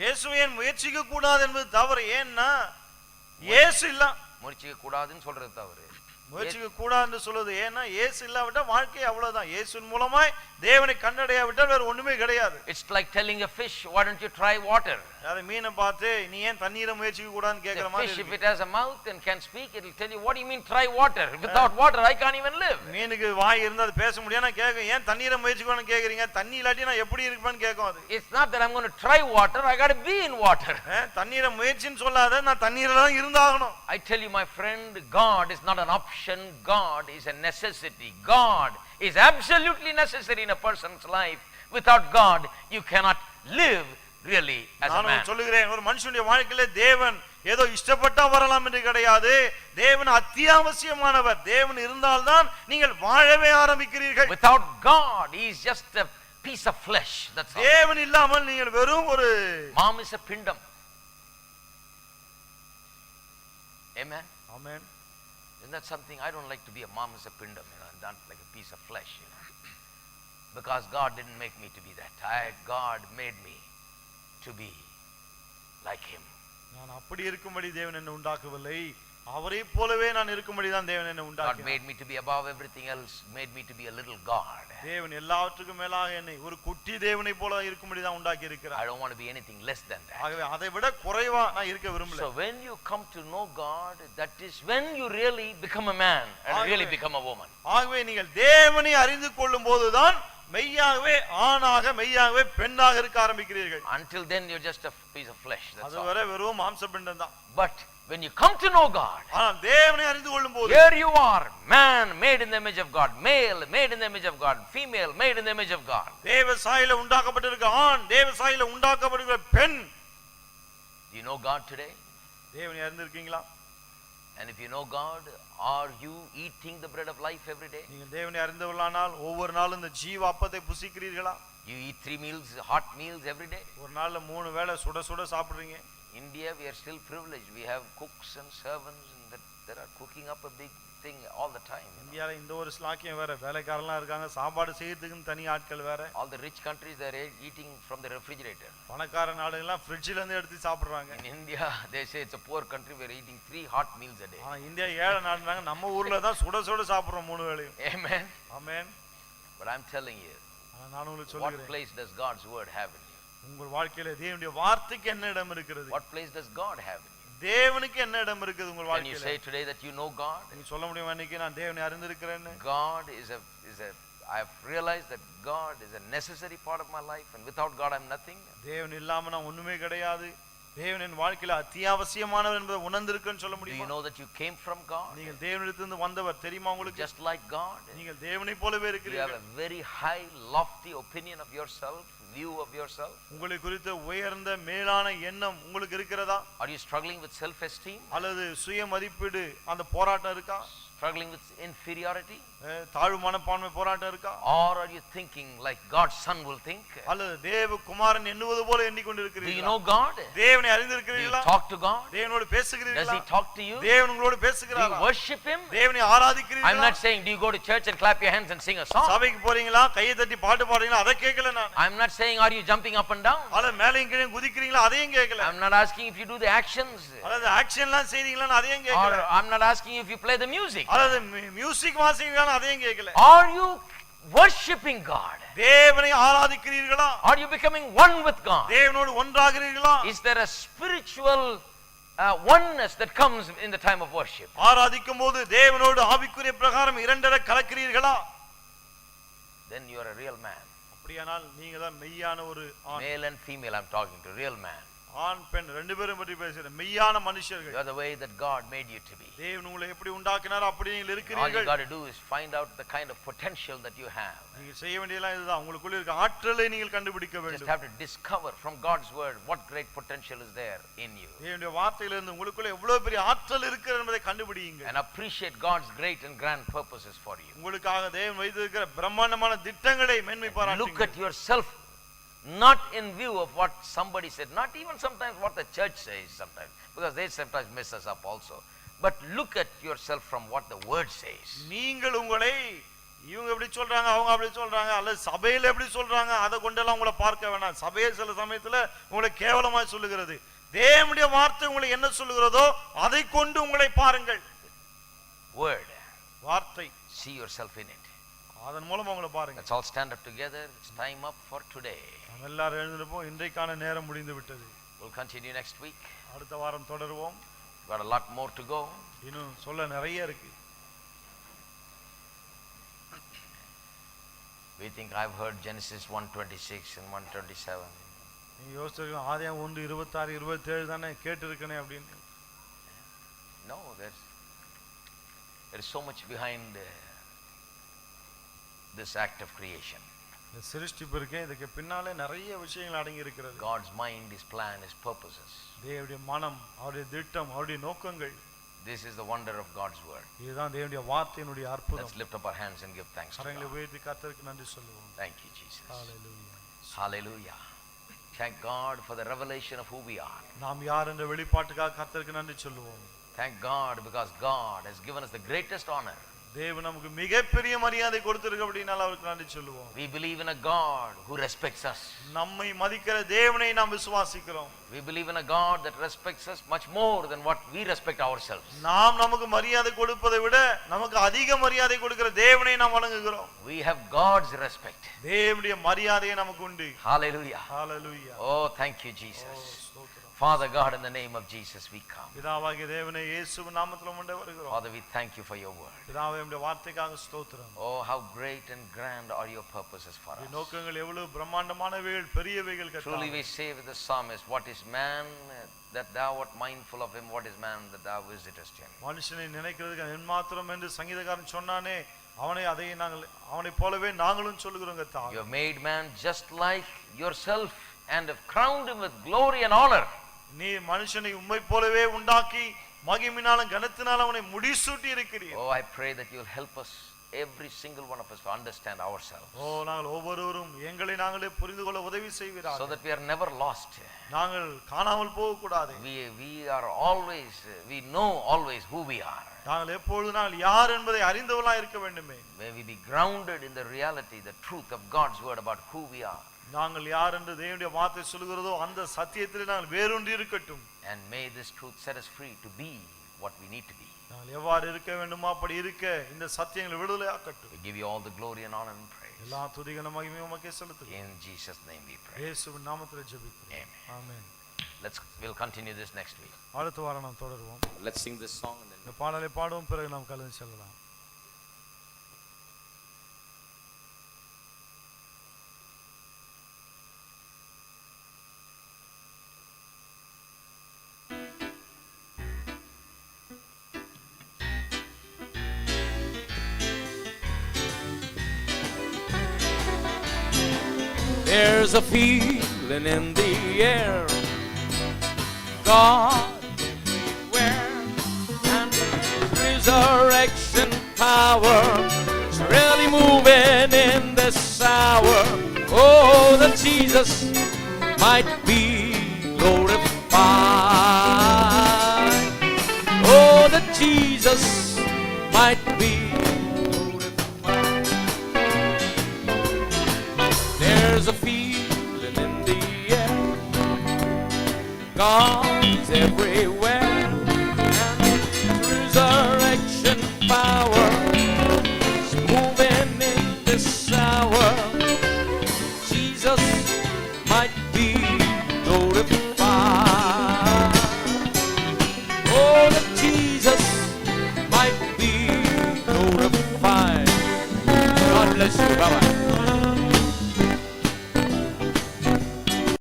இயேசுவை ஏன் முயற்சிக்க கூடாது என்பது தவறு. ஏன்னா இயேசு இல்ல, முயற்சிக்க கூடாதுன்னு சொல்றது தவறு. முயற்சிக்க கூடாதுன்னு சொல்லுது. ஏன்னா இயேசு இல்லாவிட்டா வாழ்க்கை அவ்வளவுதான். இயேசுவின் மூலமாய் தேவனை கண்டடையாவிட்டால் வேற ஒண்ணுமே கிடையாது. It's like telling a fish, why don't you try water? அதை மீனை பார்த்து நீ ஏன் தண்ணீரை முயற்சிக்க கூடாதுன்னு கேக்குற மாதிரி. Fish, if it has a mouth and can speak, it will tell you, what do you mean try water? Without water I can't even live. மீனுக்கு வாய் இருந்தா அது பேச முடியாது. கேக்கும், ஏன் தண்ணீரை முயற்சிக்கணும்னு கேக்குறீங்க? தண்ணி இல்லாட்டி நான் எப்படி இருப்பேன்னு கேக்கும் அது. It's not that I'm going to try water, I got to be in water. தண்ணீரை முயற்சின்னு சொல்லாத, நான் தண்ணீர்ல தான் இருந்தாகணும். I tell you, my friend, God is not an option, God is a necessity. God is absolutely necessary in a person's life. Without God you cannot live really as a man. நான் சொல்லுகிறேன், ஒரு மனுஷனுடைய வாழ்க்கையில தேவன் ஏதோ இஷ்டப்பட்டா வரலாம் என்று கிடையாது. தேவன் அத்தியாவசியமானவர். தேவன் இருந்தால்தான் நீங்கள் வாழவே ஆரம்பிக்கிறீர்கள். Without God he is just a piece of flesh. That's all. தேவன் இல்லாமல் நீங்கள் வெறும் ஒரு மாமிச பிண்டம். Amen. Amen. Isn't that something? I don't like to be a mamasa pindam, not like a piece of flesh, because God didn't make me to be that. God made me to be like him. நான் அப்படி இருக்கும்படி தேவன் என்னை உண்டாக்கவில்லை, அவரை போலவே நான் இருக்கும்படி தான் தேவன் என்னை உண்டாக்கினார். God made me to be above everything else, made me to be a little God. தேவன் எல்லாவற்றுக்கும் மேலாக என்னை ஒரு குட்டி தேவனை போல இருக்கும்படி தான் உண்டாக்கி இருக்கிறார். I don't want to be anything less than that. ஆகவே அதை விட குறைவா நான் இருக்க விரும்பல. So when you come to know God, that is when you really become a man and really become a woman. ஆகவே நீங்கள் தேவனை அறிந்து கொள்ளும்போதுதான் மெய்யாகவே ஆணாக மெய்யாகவே பெண்ணாக இருக்க ஆரம்பிக்கிறீர்கள். Until then you're just a piece of flesh. That's all. அதுவரை வெறும் மாம்ச பிண்டம் தான். But when you come to know God, ஆனால் தேவனை அறிந்து கொள்ளும்போது, here you are, man made in the image of God, male made in the image of God, female made in the image of God. தேவ சாயலிலே உண்டாக்கப்பட்டிருக்கிற ஆண், தேவ சாயலிலே உண்டாக்கப்பட்டிருக்கிற பெண். Do you know God today? தேவனை அறிந்திருக்கீங்களா? And if you know God, are you eating the bread of life every day? நீங்கள் தேவனை அறிந்தவர்களானால் ஒவ்வொரு நாளும் இந்த ஜீவ அப்பத்தை புசிக்கிறீர்களா? You eat 3 meals, hot meals every day? ஒரு நாள்ல 3 வேளை சுட சுட சாப்பிடுறீங்க. India, we are still privileged. We have cooks and servants and that are cooking up a big thing all the time. இந்தியால இந்த ஒரு ஸ்லாக்கியம் வேற, வேலைக்காரலாம் இருக்காங்க, சாப்பாடு செய்யறதுக்கு தனி ஆட்கள் வேற. All the rich countries, they are eating from the refrigerator. பணக்கார நாடுகள்லாம் ஃப்ரிட்ஜ்ல இருந்து எடுத்து சாப்பிடுறாங்க. In India, they say it's a poor country, we are eating 3 hot meals a day. India ஏழை நாடுனாங்க, நம்ம ஊர்ல தான் சுட சுட சாப்பிடுறோம் 3 வேளையும். Amen. Amen. But I'm telling you, நான் உங்களுக்கு what சொல்கிறேன், place does God's word have in you? உங்கள் வாழ்க்கையில தேவனுடைய வார்த்தைக்கு என்ன இடம் இருக்கிறது? What place does God have in you? தேவனுக்கு என்ன இடம் இருக்குது உங்கள் Can you வாழ்க்கையில? say today that you know God? நீ சொல்ல முடியுமா இன்னைக்கு நான் தேவனை அறிந்திருக்கிறேன்னு? God is a I have realized that God is a necessary part of my life, and without God I'm nothing. தேவன் இல்லாம நான் ஒண்ணுமே கிடையாது. தேவன் என் வாழ்க்கையில அத்தியாவசியமானவர் என்பதை உணர்ந்திருக்கேன்னு சொல்ல Do முடியுமா? you know that you came from God? நீங்கள் தேவனிடத்திலிருந்து வந்தவர் தெரியுமா உங்களுக்கு? Just like God. நீங்கள் தேவனை போலவே You have இருக்கிறீர்கள். a very high, lofty opinion of yourself, view of yourself. உங்களை குறித்த உயர்ந்த மேலான எண்ணம் உங்களுக்கு இருக்கிறதா? Are you struggling with self-esteem? அல்லது சுய மதிப்பீடு அந்த போராட்டம் இருக்கா? struggling with inferiority? தாழ்வு மனப்பான்மை போராட்டம் இருக்கா? Or are you thinking like God's son will think? அல்லது தேவ குமாரன் எண்ணுவது போல Do you எண்ணிக்கொண்டிருக்கிறீர்களா? know God? தேவனை Do you அறிந்திருக்கிறீர்களா? talk to God? தேவனோடு Does பேசுகிறீர்களா? he talk to you? தேவன் உங்களோடு Do you பேசுகிறாரா? worship him? தேவனை I'm ஆராதிக்கிறீர்களா? not saying do you go to church and clap your hands and sing a song. சபைக்கு போறீங்களா? கையை தட்டி பாட்டு பாடுறீங்களா? அதை கேட்கல நான். I'm not saying are you jumping up and down. அல்லது மேலையும் கீழையும் குதிக்கிறீங்களா? அதையும் கேட்கல. I'm not asking if you do the actions. அல்லது ஆக்ஷன்லாம் செய்றீங்களான்னு அதையும் Or கேட்கல. I'm not asking if you play the music. அல்லது மியூசிக் வாசிக்கிறீங்களான்னு அதையும் கேட்கல. Are you worshiping God? தேவனை ஆராதிக்கிறீர்களா? Are you becoming one with God? தேவனோடு ஒன்றாகிறீர்களா? Is there a spiritual oneness that comes in the time of worship? ஆராதிக்கும்போது தேவனோடு ஆவிக்குரிய பிரகாரம் இரண்டரை கலக்கிறீர்களா? Then you are a real man. அப்படியானால் நீங்க தான் மெய்யான ஒரு ஆண். Male and female I'm talking to, real man. ஆண் பெண் ரெண்டு பேரும் பற்றி பேசுறேன். மெய்யான மனுஷர்கள். You are the way that God made you to be. தேவன் உங்களை எப்படி உண்டாக்கினாரோ அப்படி நீங்கள் All you இருக்கிறீர்கள். got to do is find out the kind of potential that you have. நீங்க செய்ய வேண்டியதெல்லாம் இதுதான். உங்களுக்குள்ள இருக்க ஆற்றலை நீங்கள் கண்டுபிடிக்க Just வேண்டும். have to discover from God's word what great potential is there in you. தேவனுடைய வார்த்தையிலிருந்து உங்களுக்குள்ள எவ்வளவு பெரிய ஆற்றல் இருக்கிறது என்பதை கண்டுபிடியுங்கள். And appreciate God's great and grand purposes for you. உங்களுக்காக தேவன் வைத்திருக்கிற பிரம்மாண்டமான திட்டங்களை மேன்மை Look பாராட்டுங்கள். at yourself not in view of what somebody said, not even sometimes what the church says sometimes, because they sometimes mess us up also. But look at yourself from what the word says. நீங்கள் உங்களை இவங்க எப்படி சொல்றாங்க அவங்க அப்படி சொல்றாங்க அல்லது சபையில எப்படி சொல்றாங்க அதை கொண்டெல்லாம் உங்களை பார்க்க வேண்டாம். சபையை சில சமயத்துல உங்களை கேவலமாய் சொல்லுகிறது. தேவனுடைய வார்த்தை உங்களை என்ன சொல்லுகிறதோ அதை கொண்டு உங்களை பாருங்கள். Word. வார்த்தை. See yourself in it. அதன் மூலமா உங்களை பாருங்க. Let's all stand up together. It's time up for today. நாம் எல்லாரும் எழுந்திருப்போம். இன்றைக்கான நேரம் முடிந்து விட்டது. We'll continue next week. அடுத்த வாரம் தொடருவோம். Got a lot more to go. இன்னும் சொல்ல நிறைய இருக்கு. We think I've heard Genesis 1:26 and 1:27. நீங்க யோசிச்சிருக்கீங்க ஆதியாகமம் 1:26 27 தானே கேட்டிருக்கனே அப்படின்னு. No, there is so much behind this act of creation. இந்த சிருஷ்டிப்பு இருக்கே இதுக்கு பின்னாலே நிறைய விஷயங்கள் அடங்கி இருக்கிறது. God's mind, his plan, his purposes. தேவனுடைய மனம், அவருடைய திட்டம், அவருடைய நோக்கங்கள். This is the wonder of God's word. இதுதான் தேவனுடைய வார்த்தையினுடைய அற்புதம். Let's lift up our hands and give thanks to கரங்களை God. உயர்த்தி கர்த்தருக்கு நன்றி சொல்லுவோம். Thank you, Jesus. Hallelujah. Hallelujah. Thank God for the revelation of who we are. நாம் யார் என்ற வெளிப்பாட்டுக்காக கர்த்தருக்கு நன்றி சொல்லுவோம். Thank God because God has given us the greatest honor. தேவன் நமக்கு மிகப்பெரிய மரியாதை கொடுத்திருக்க அப்படினால அவருக்கு நன்றி சொல்லுவோம். We believe in a God who respects us. நம்மை மதிக்கிற தேவனை நாம் விசுவாசிக்கிறோம். We believe in a God that respects us much more than what we respect ourselves. நாம் நமக்கு மரியாதை கொடுப்பதை விட நமக்கு அதிக மரியாதை கொடுக்கிற தேவனை நாம் வணங்குகிறோம். We have God's respect. தேவனுடைய மரியாதை நமக்கு உண்டு. Hallelujah. Hallelujah. Oh, thank you, Jesus. Father God, in the name of Jesus we come. பிதாவாகிய தேவனே இயேசுவின் நாமத்தில் உம்முடைய வருகிறோம். Father, we thank you for your word. பிதாவே உம்முடைய வார்த்தைக்காக ஸ்தோத்திரம். Oh, how great and grand are your purposes for us. நோக்கங்கள் எவ்வளவு பிரம்மாண்டமானவைகள் பெரியவைகள் கர்த்தாவே. Truly we say with the psalmist, what is man that thou art mindful of him, what is man that thou visitest him. மனுஷனை நினைக்கிறதுக்கு என் மாத்திரம் என்று சங்கீதக்காரன் சொன்னானே அவனை போலவே நாங்களும் சொல்லுகிறோம் கர்த்தாவே. You have made man just like yourself and have crowned him with glory and honor. நீ மனுஷனை உம்மை போலவே உண்டாக்கி மகிமையினாலும் கனத்தினாலும் அவனை முடிசூட்டி இருக்கிறீர். Oh, I pray that you will help us, every single one of us, to understand ourselves. நாங்கள் ஒவ்வொருவரும் எங்களை நாங்களே புரிந்து கொள்ள உதவி செய்வீராக. So that we are never lost. நாங்கள் காணாமல் போக கூடாது. We know always who we are. நாங்கள் எப்பொழுது நாங்கள் யார் என்பதை அறிந்தவர்களாக இருக்க வேண்டுமே. May we be grounded in the reality, the truth of God's word about who we are. நாங்கள் யார் என்று தேவனுடைய வார்த்தை சொல்கிறதோ அந்த சத்தியத்திலே நாங்கள் வேரூன்றி இருக்கட்டும். And may this truth set us free to be what we need to be. நாங்கள் எவ்வாறு இருக்க வேண்டுமோ அப்படி இருக்க இந்த சத்தியங்களை விடுதலையாக்கட்டும். We give you all the glory and honor and praise. எல்லா துதி கன மகிமை உமக்கே செலுத்துகிறோம். In Jesus name we pray. இயேசுவின் நாமத்திலே ஜெபிக்கிறோம். Amen. We'll continue this next week. அடுத்த வாரம் நாம் தொடருவோம். Let's sing this song and then இந்த பாடலை பாடுவோம், பிறகு நாம் கலந்து செல்லலாம். There's a feeling in the air, God everywhere, and resurrection power is really moving in this hour. Oh, that Jesus might be glorified. Oh, that Jesus might be glorified. There's a feeling in the air. God is everywhere.